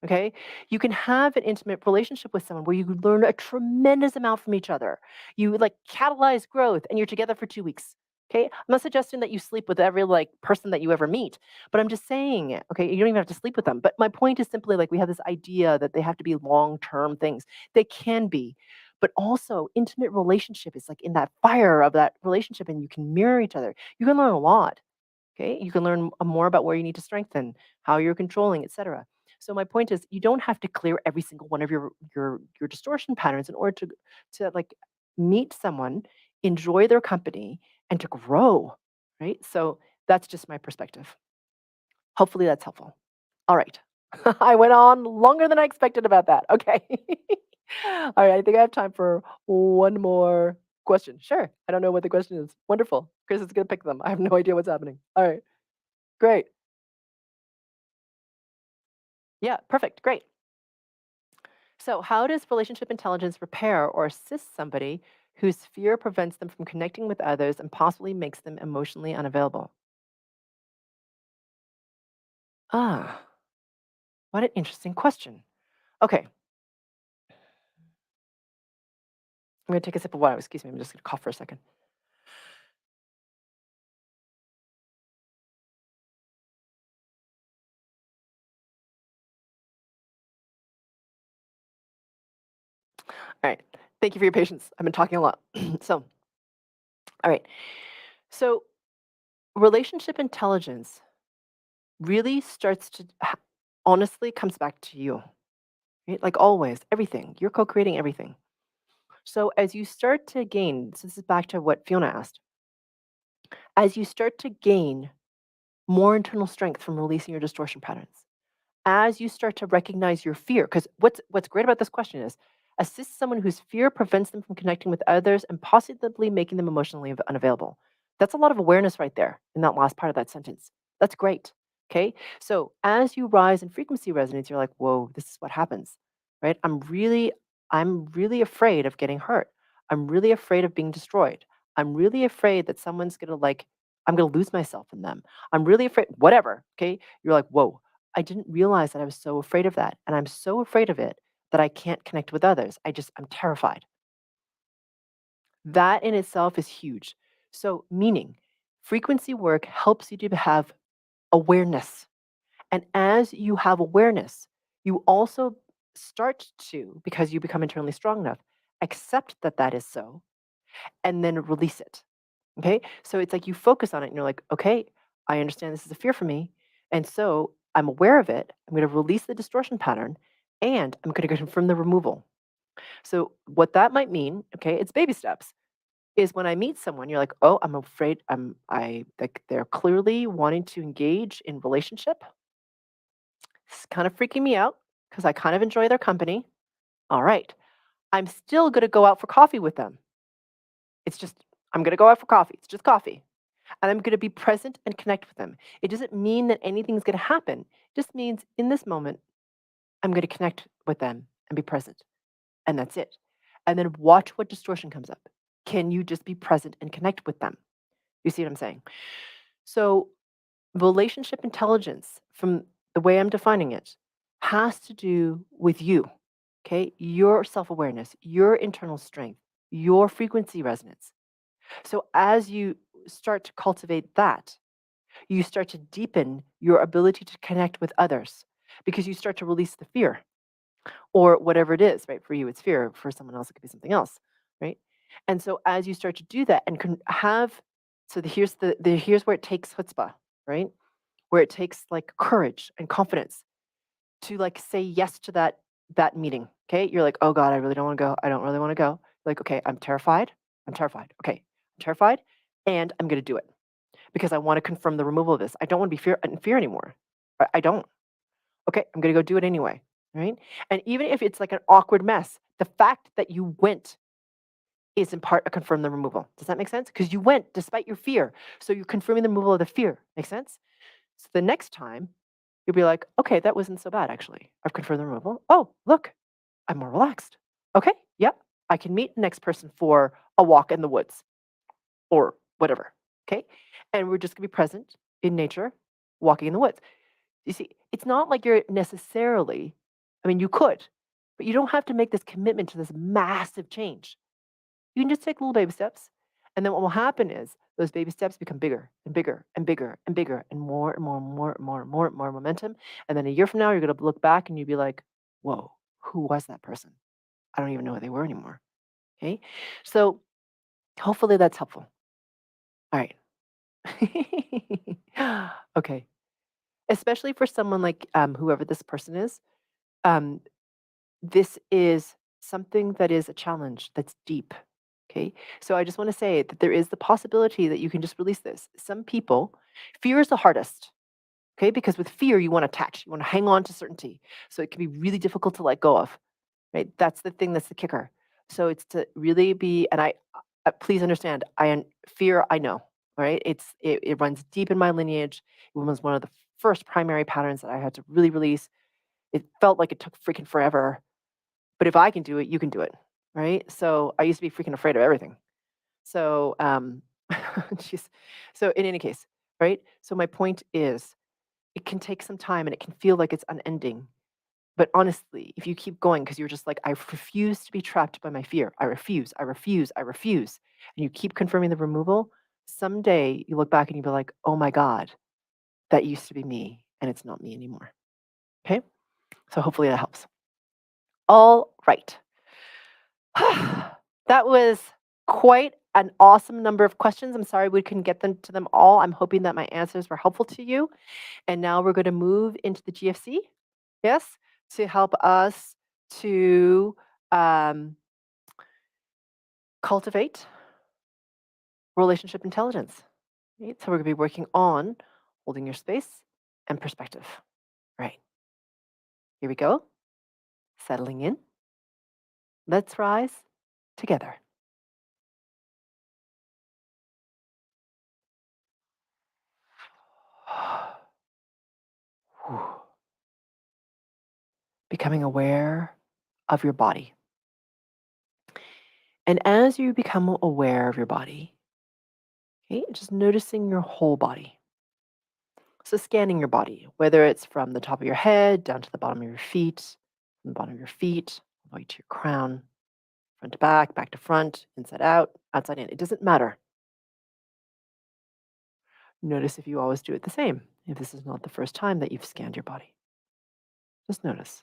Speaker 1: Okay. You can have an intimate relationship with someone where you learn a tremendous amount from each other. You like catalyze growth and you're together for 2 weeks. Okay. I'm not suggesting that you sleep with every like person that you ever meet, but I'm just saying it. Okay. You don't even have to sleep with them. But my point is simply like we have this idea that they have to be long term things. They can be. But also, intimate relationship is like in that fire of that relationship, and you can mirror each other. You can learn a lot. Okay, you can learn more about where you need to strengthen, how you're controlling, etc. So my point is, you don't have to clear every single one of your distortion patterns in order to like meet someone, enjoy their company, and to grow. Right. So that's just my perspective. Hopefully that's helpful. All right. I went on longer than I expected about that. Okay. All right. I think I have time for one more question. Sure. I don't know what the question is. Wonderful. Chris is going to pick them. I have no idea what's happening. All right. Great. Yeah, perfect. Great. So, how does relationship intelligence repair or assist somebody whose fear prevents them from connecting with others and possibly makes them emotionally unavailable? Ah, what an interesting question. Okay, I'm going to take a sip of water. Excuse me. I'm just going to cough for a second. All right. Thank you for your patience. I've been talking a lot. So, all right. So, relationship intelligence really starts to honestly comes back to you, right? Like always, everything. You're co creating everything. So, as you start to gain, so this is back to what Fiona asked, as you start to gain more internal strength from releasing your distortion patterns, as you start to recognize your fear, because what's great about this question is, Assist someone whose fear prevents them from connecting with others and possibly making them emotionally unavailable. That's a lot of awareness right there in that last part of that sentence. That's great. Okay. So as you rise in frequency resonance, you're like, whoa, this is what happens, right? I'm really afraid of getting hurt. I'm really afraid of being destroyed. I'm really afraid that someone's gonna like, I'm gonna lose myself in them. I'm really afraid, whatever. Okay. You're like, whoa, I didn't realize that I was so afraid of that. And I'm so afraid of it that I can't connect with others. I'm terrified. That in itself is huge. So, meaning frequency work helps you to have awareness. And as you have awareness, you also start to, because you become internally strong enough, accept that that is so and then release it. Okay. So it's like you focus on it and you're like, okay, I understand this is a fear for me. And so I'm aware of it. I'm going to release the distortion pattern and I'm going to confirm the removal. So what that might mean, okay, it's baby steps, is when I meet someone, you're like, oh, I'm afraid I like they're clearly wanting to engage in relationship. It's kind of freaking me out because I kind of enjoy their company. All right. I'm still gonna go out for coffee with them. It's just I'm gonna go out for coffee. It's just coffee. And I'm gonna be present and connect with them. It doesn't mean that anything's gonna happen. It just means in this moment, I'm gonna connect with them and be present. And that's it. And then watch what distortion comes up. Can you just be present and connect with them? You see what I'm saying? So, relationship intelligence, from the way I'm defining it, has to do with you, okay? Your self awareness, your internal strength, your frequency resonance. So, as you start to cultivate that, you start to deepen your ability to connect with others because you start to release the fear or whatever it is, right? For you, it's fear. For someone else, it could be something else, right? And so as you start to do that and can have, so here's where it takes chutzpah, right? Where it takes like courage and confidence to like say yes to that meeting. Okay, you're like, oh God, I really don't want to go. I don't really want to go. Like, okay, I'm terrified. I'm terrified. Okay, I'm terrified, and I'm gonna do it because I want to confirm the removal of this. I don't want to be in fear anymore. I don't. Okay, I'm gonna go do it anyway, right? And even if it's like an awkward mess, the fact that you went is in part a confirm the removal. Does that make sense? Because you went despite your fear. So you're confirming the removal of the fear. Make sense? So the next time you'll be like, okay, that wasn't so bad actually. I've confirmed the removal. Oh, look, I'm more relaxed. Okay, yep. I can meet the next person for a walk in the woods or whatever. Okay. And we're just gonna be present in nature, walking in the woods. You see, it's not like you're necessarily, I mean, you could, but you don't have to make this commitment to this massive change. You can just take little baby steps. And then what will happen is those baby steps become bigger and bigger and bigger and bigger and more and more and more and more and more and more momentum. And then a year from now, you're going to look back and you'll be like, whoa, who was that person? I don't even know who they were anymore. Okay. So hopefully that's helpful. All right. Okay. Especially for someone like whoever this person is. Um, this is something that is a challenge that's deep. Okay. So I just want to say that there is the possibility that you can just release this. Some people, fear is the hardest. Okay. Because with fear, you want to attach, you want to hang on to certainty. So it can be really difficult to let go of. Right. That's the thing that's the kicker. So it's to really be, and please understand, fear, I know. All right. It runs deep in my lineage. It was one of the first primary patterns that I had to really release. It felt like it took freaking forever, but if I can do it, you can do it, right? So I used to be freaking afraid of everything. So, she's so in any case, right? So my point is, it can take some time and it can feel like it's unending. But honestly, if you keep going, because you're just like, I refuse to be trapped by my fear. I refuse, I refuse, I refuse. And you keep confirming the removal, someday you look back and you'll be like, oh my God, that used to be me and it's not me anymore. Okay. So hopefully that helps. All right. That was quite an awesome number of questions. I'm sorry we couldn't get them to them all. I'm hoping that my answers were helpful to you. And now we're going to move into the GFC, yes, to help us to um, cultivate relationship intelligence. Right? So we're going to be working on holding your space and perspective. Right. Here we go. Settling in. Let's rise together. Becoming aware of your body. And as you become aware of your body, okay, just noticing your whole body. So scanning your body, whether it's from the top of your head down to the bottom of your feet, from the bottom of your feet, all the way to your crown, front to back to front, inside out, outside in. It doesn't matter. Notice if you always do it the same. If this is not the first time that you've scanned your body, just notice.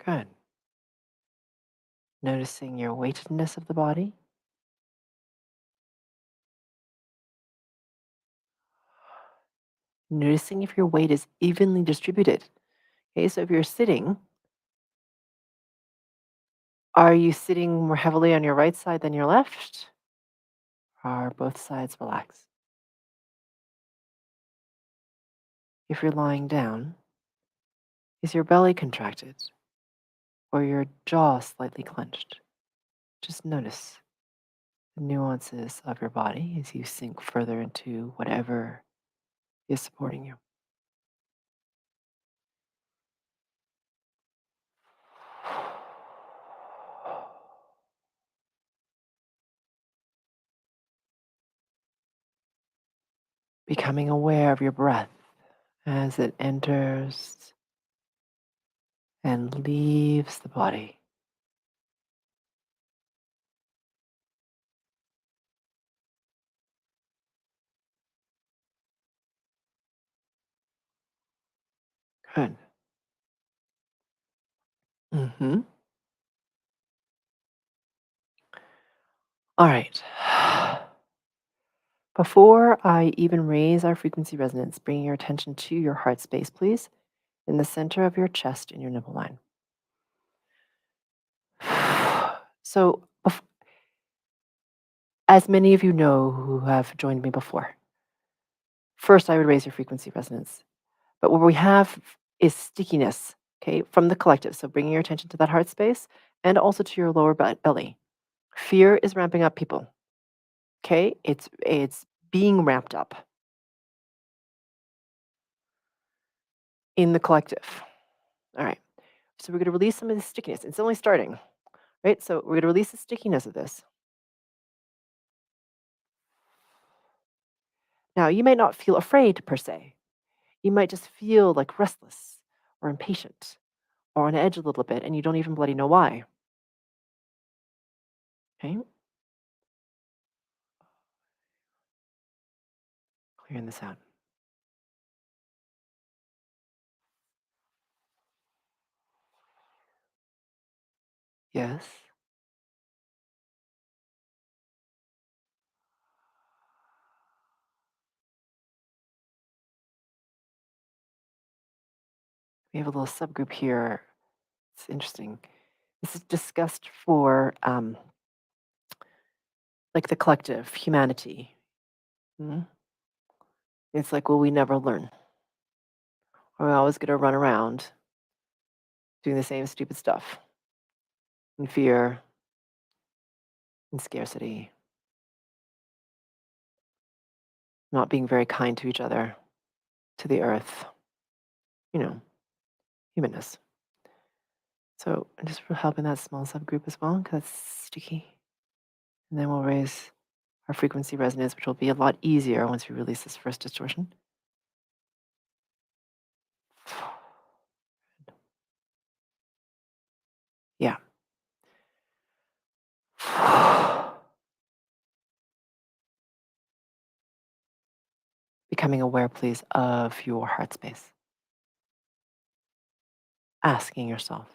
Speaker 1: Good. Noticing your weightedness of the body. Noticing if your weight is evenly distributed. Okay, so if you're sitting, are you sitting more heavily on your right side than your left? Are both sides relaxed? If you're lying down, is your belly contracted or your jaw slightly clenched? Just notice the nuances of your body as you sink further into whatever is supporting you. Becoming aware of your breath as it enters and leaves the body. Good. Hmm. All right. Before I even raise our frequency resonance, bring your attention to your heart space, please, in the center of your chest in your nipple line. So, as many of you know who have joined me before, first I would raise your frequency resonance. But what we have is stickiness, okay, from the collective. So, bringing your attention to that heart space and also to your lower belly. Fear is ramping up, people. Okay, it's being ramped up in the collective. All right. So we're going to release some of the stickiness. It's only starting, right? So we're going to release the stickiness of this. Now, you may not feel afraid per se. You might just feel like restless or impatient or on edge a little bit, and you don't even bloody know why. Okay, clearing this out. Yes. We have a little subgroup here. It's interesting. This is discussed for like the collective, humanity. Mhm. It's like, will we never learn? Are we always going to run around doing the same stupid stuff in fear and scarcity, not being very kind to each other, to the earth, you know, humanness. So I'm just helping that small subgroup as well, because that's sticky. And then we'll raise our frequency resonance, which will be a lot easier once we release this first distortion. Yeah. Becoming aware, please, of your heart space. Asking yourself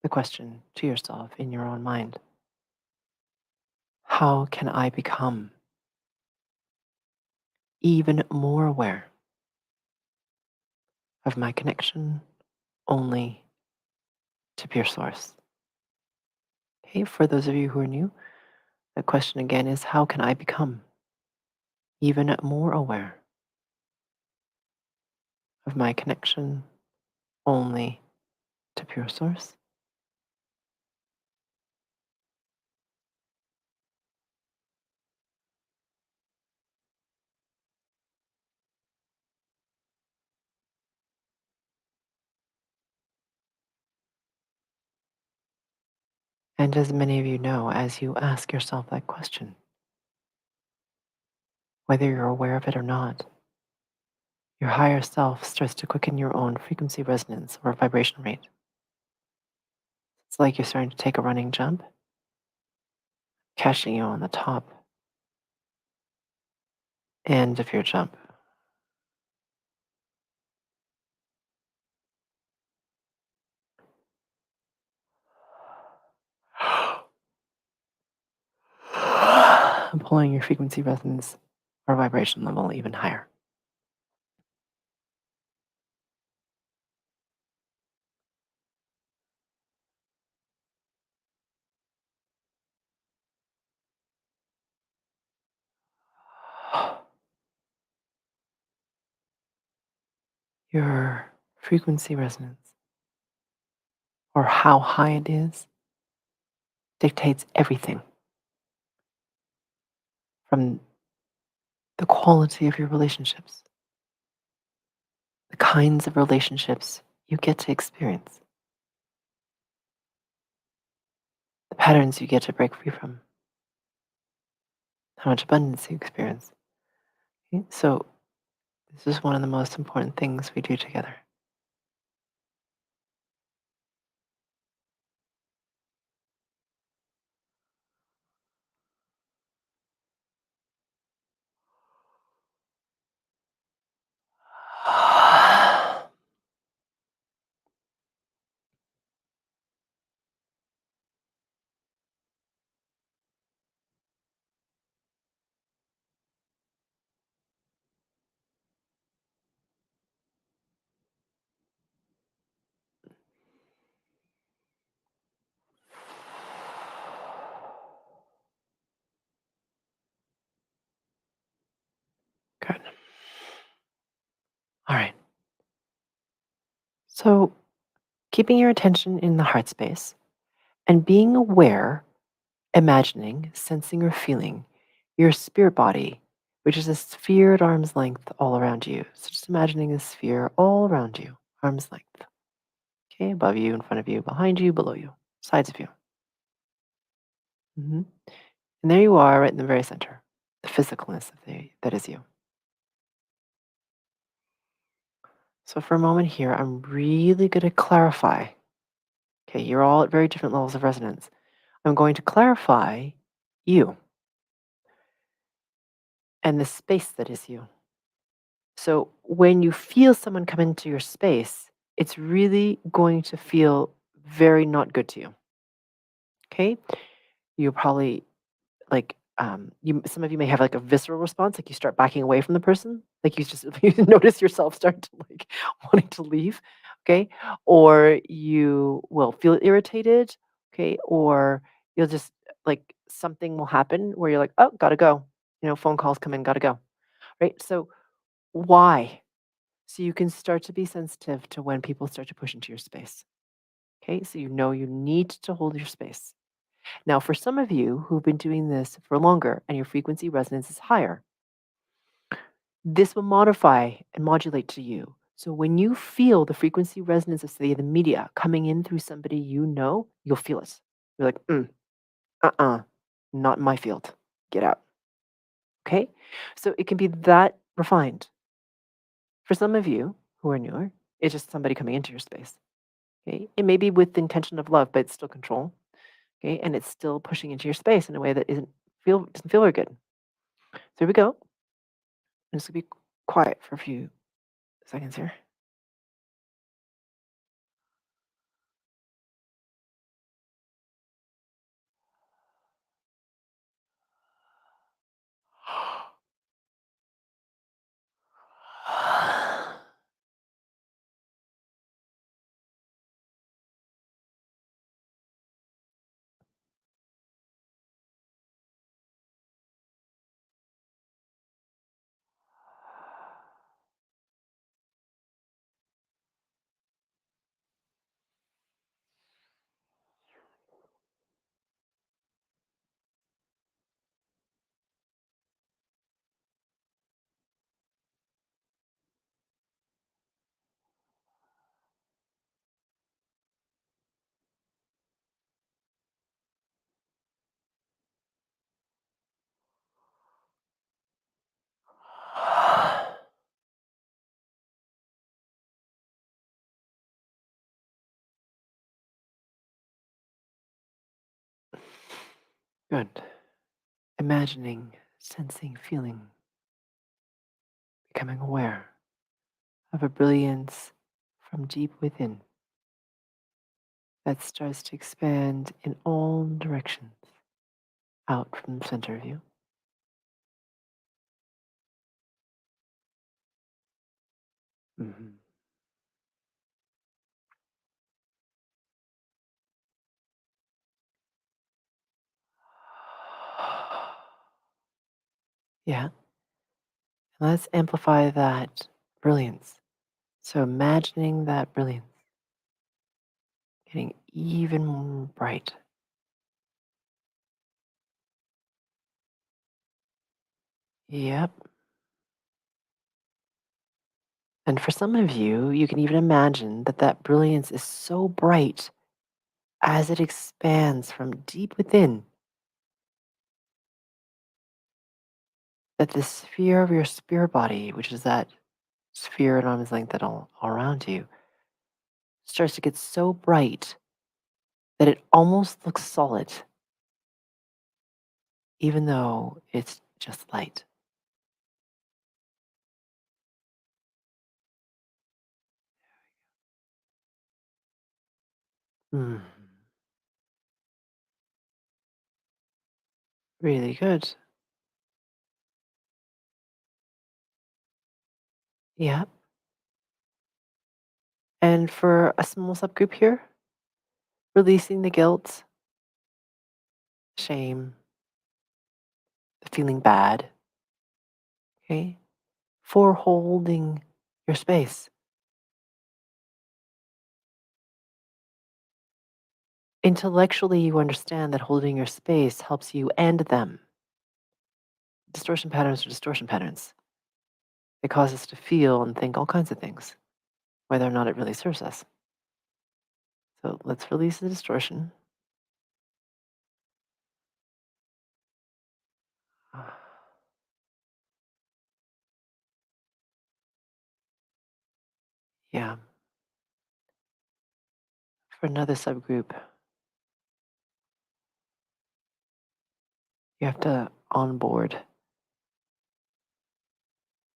Speaker 1: the question to yourself in your own mind: how can I become even more aware of my connection only to pure source. Okay, for those of you who are new, the question again is, how can I become even more aware of my connection only to pure source? And as many of you know, as you ask yourself that question, whether you're aware of it or not, your higher self starts to quicken your own frequency resonance or vibration rate. It's like you're starting to take a running jump, catching you on the top end of your jump. Pulling your frequency resonance or vibration level even higher. Your frequency resonance, or how high it is, dictates everything from the quality of your relationships, the kinds of relationships you get to experience, the patterns you get to break free from, how much abundance you experience. Okay? So, this is one of the most important things we do together. Good. All right. So, keeping your attention in the heart space and being aware, imagining, sensing, or feeling your spirit body, which is a sphere at arm's length all around you. So, just imagining a sphere all around you, arm's length. Okay, above you, in front of you, behind you, below you, sides of you. hmm And there you are, right in the very center, the physicalness that is you. So, for a moment here, I'm really going to clarify. Okay, you're all at very different levels of resonance. I'm going to clarify you and the space that is you. So when you feel someone come into your space, it's really going to feel very not good to you. Okay. You probably like you some of you may have like a visceral response, like you start backing away from the person, like you just you notice yourself start to like wanting to leave. Okay. Or you will feel irritated. Okay. Or you'll just like something will happen where you're like, oh, gotta go. Phone calls come in, gotta go. Right. So why? So you can start to be sensitive to when people start to push into your space. Okay, so you know you need to hold your space. Now, for some of you who've been doing this for longer and your frequency resonance is higher, this will modify and modulate to you. So when you feel the frequency resonance of, say, the media coming in through somebody you know, you'll feel it. You're like, not in my field. Get out. Okay, so it can be that refined. For some of you who are newer, it's just somebody coming into your space. Okay, it may be with the intention of love, but it's still control. Okay, and it's still pushing into your space in a way that doesn't feel very good. So here we go. I'm just gonna be quiet for a few seconds here. Good. Imagining, sensing, feeling, becoming aware of a brilliance from deep within that starts to expand in all directions out from the center of you. Mhm. Yeah, let's amplify that brilliance. So imagining that brilliance getting even more bright. Yep. And for some of you, you can even imagine that that brilliance is so bright as it expands from deep within that the sphere of your spirit body, which is that sphere at arm's length that all around you, starts to get so bright that it almost looks solid, even though it's just light. Mm, really good. Yeah. And for a small subgroup here, releasing the guilt, shame, the feeling bad, okay, for holding your space. Intellectually, you understand that holding your space helps you end them. Distortion patterns are distortion patterns. They cause us to feel and think all kinds of things, whether or not it really serves us. So let's release the distortion. Yeah. For another subgroup, you have to onboard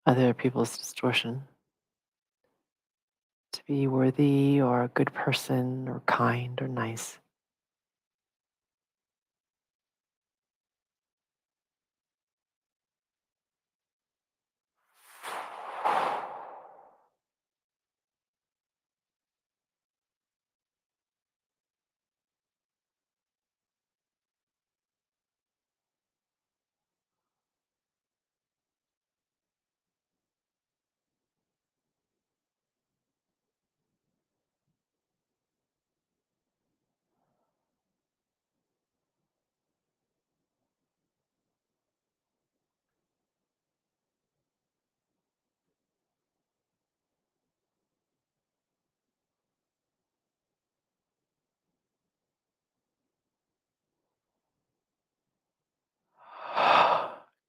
Speaker 1: other people's distortion to be worthy or a good person or kind or nice.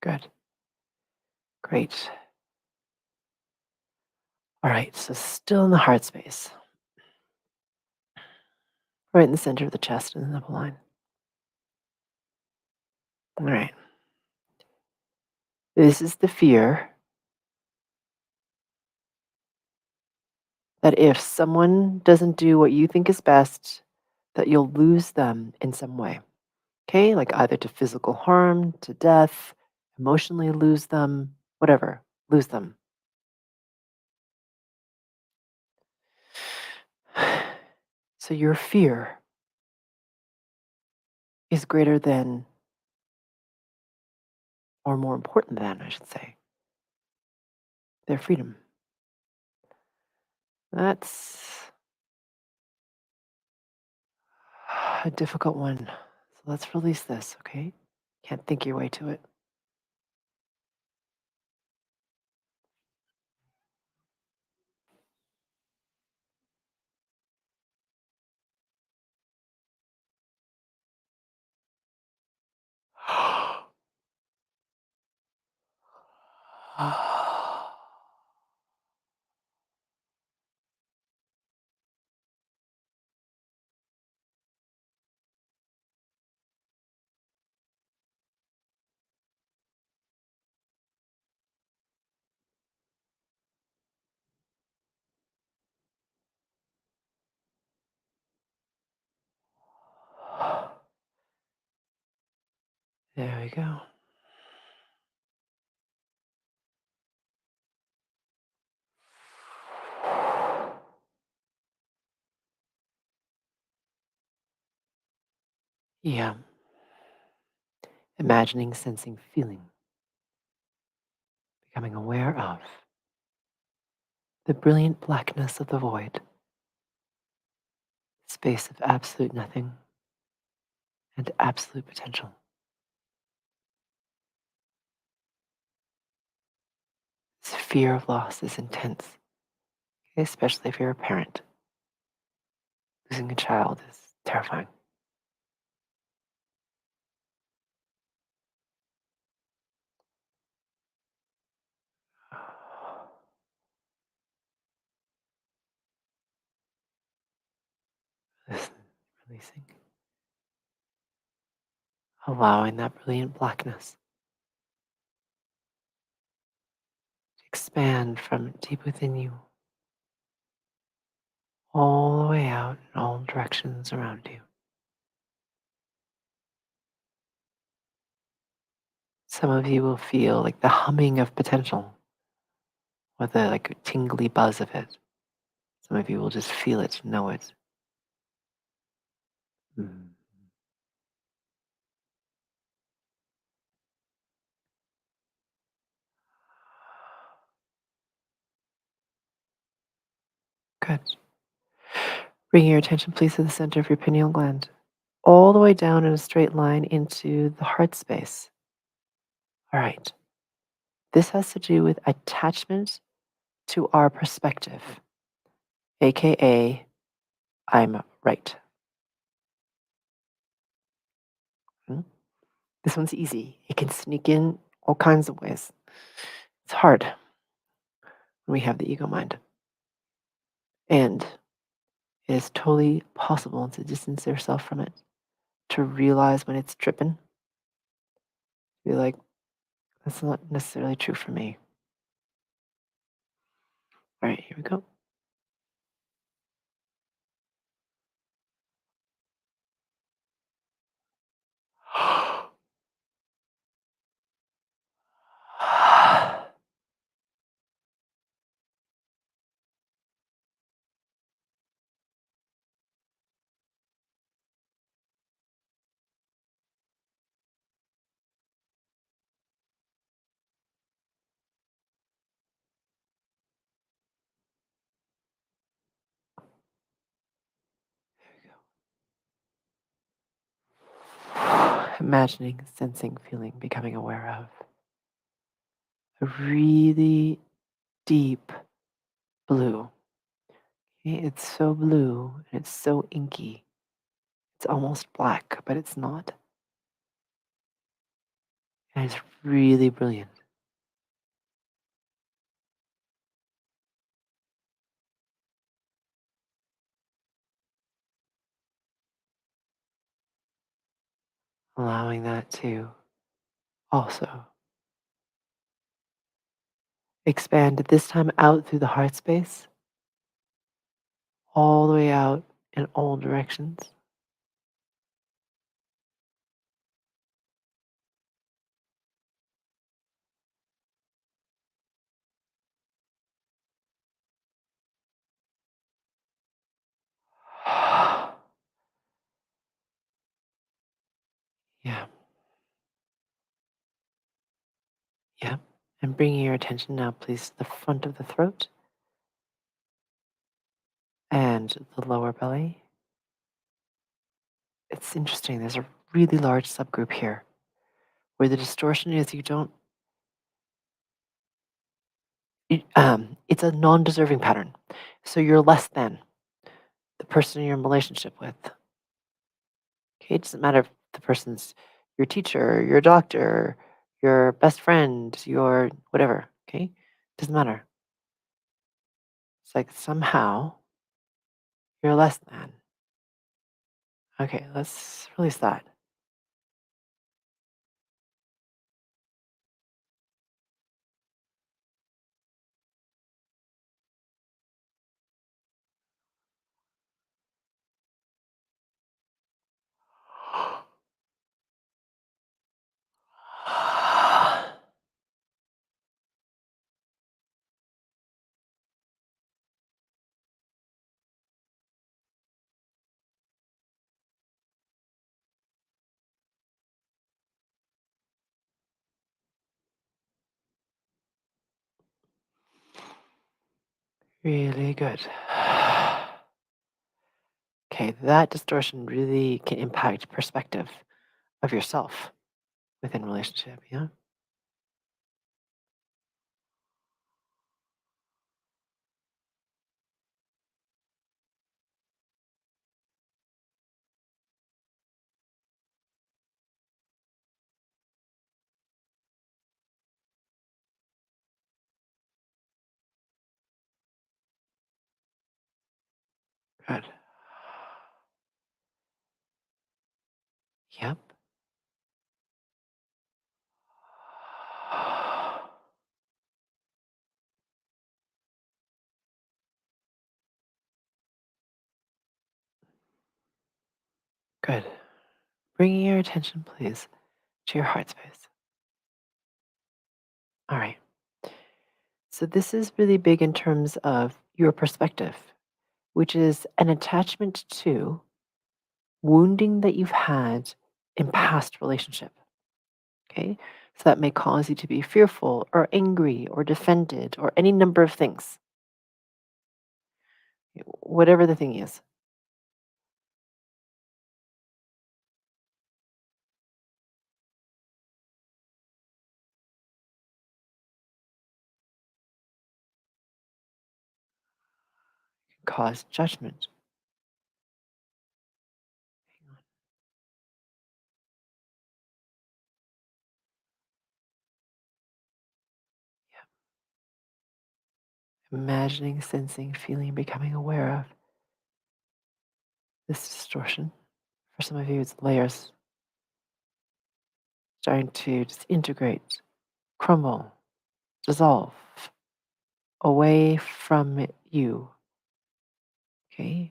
Speaker 1: Good. Great. All right. So still in the heart space, right in the center of the chest and the nipple line. All right. This is the fear that if someone doesn't do what you think is best, that you'll lose them in some way. Okay? Like either to physical harm, to death, emotionally lose them, whatever, lose them. So your fear is greater than, or more important than, I should say, their freedom. That's a difficult one. So let's release this, okay? Can't think your way to it. There we go. Yeah. Imagining, sensing, feeling, becoming aware of the brilliant blackness of the void, space of absolute nothing and absolute potential. This fear of loss is intense, okay, especially if you're a parent. Losing a child is terrifying. Listen, releasing, allowing that brilliant blackness to expand from deep within you all the way out in all directions around you. Some of you will feel like the humming of potential or the like tingly buzz of it. Some of you will just feel it, know it. Mm. Good. Bring your attention, please, to the center of your pineal gland, all the way down in a straight line into the heart space. All right. This has to do with attachment to our perspective, aka I'm right. Hmm? This one's easy. It can sneak in all kinds of ways. It's hard when we have the ego mind. And it is totally possible to distance yourself from it, to realize when it's tripping, be like, that's not necessarily true for me. All right, here we go. Imagining, sensing, feeling, becoming aware of a really deep blue. Okay, it's so blue and it's so inky. It's almost black, but it's not. And it's really brilliant. Allowing that to also expand at this time out through the heart space, all the way out in all directions. Yeah, yeah. And bringing your attention now, please, to the front of the throat and the lower belly. It's interesting. There's a really large subgroup here where the distortion is you don't, it's a non deserving pattern. So you're less than the person you're in relationship with. Okay, it doesn't matter if the person's your teacher, your doctor, your best friend, your whatever. Okay, doesn't matter. It's like somehow you're less than. Okay, let's release that. Really good. Okay, that distortion really can impact perspective of yourself within relationship. Yeah. Good. Yep. Good. Bringing your attention, please, to your heart space. All right. So, this is really big in terms of your perspective, which is an attachment to wounding that you've had in past relationship. Okay. So, that may cause you to be fearful or angry or defended or any number of things, whatever the thing is. Cause judgment. Imagining, sensing, feeling, becoming aware of this distortion. For some of you, it's layers starting to disintegrate, crumble, dissolve away from you. Okay?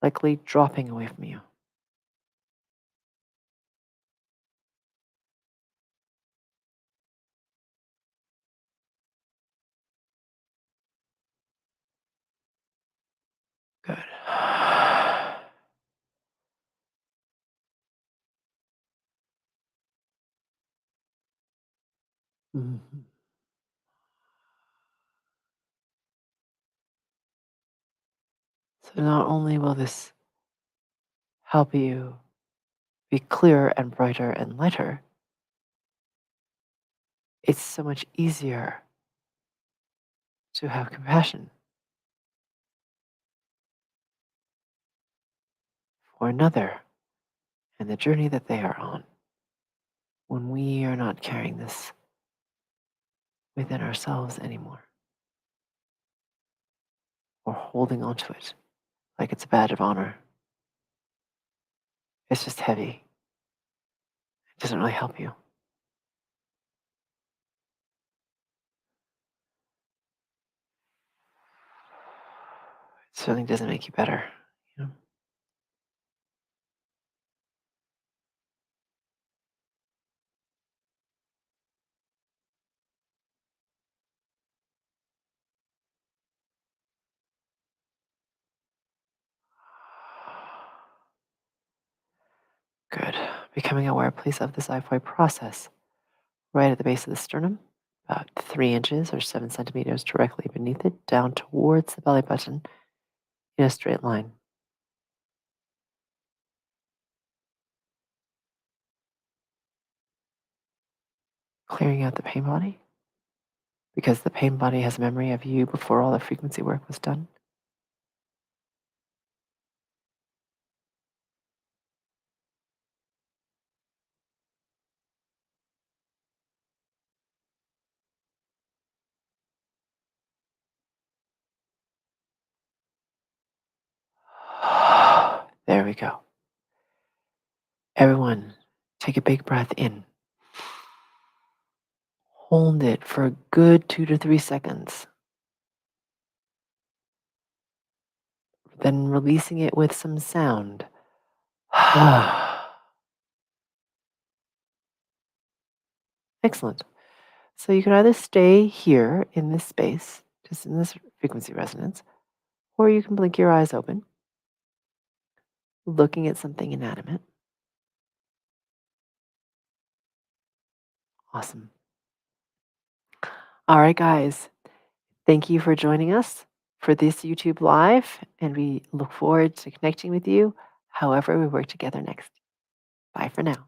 Speaker 1: Likely dropping away from you. Good. Mhm. So not only will this help you be clearer and brighter and lighter, it's so much easier to have compassion for another and the journey that they are on when we are not carrying this within ourselves anymore or holding on to it like it's a badge of honor. It's just heavy. It doesn't really help you. It certainly doesn't make you better. You know? Good. Becoming aware, please, of this I-Foy process right at the base of the sternum, about 3 inches or 7 centimeters directly beneath it, down towards the belly button in a straight line. Clearing out the pain body because the pain body has memory of you before all the frequency work was done. There we go. Everyone, take a big breath in. Hold it for a good 2 to 3 seconds. Then releasing it with some sound. Excellent. So you can either stay here in this space, just in this frequency resonance, or you can blink your eyes open, looking at something inanimate. Awesome. All right, guys. Thank you for joining us. for this YouTube Live, and we look forward to connecting with you however we work together next. Bye for now.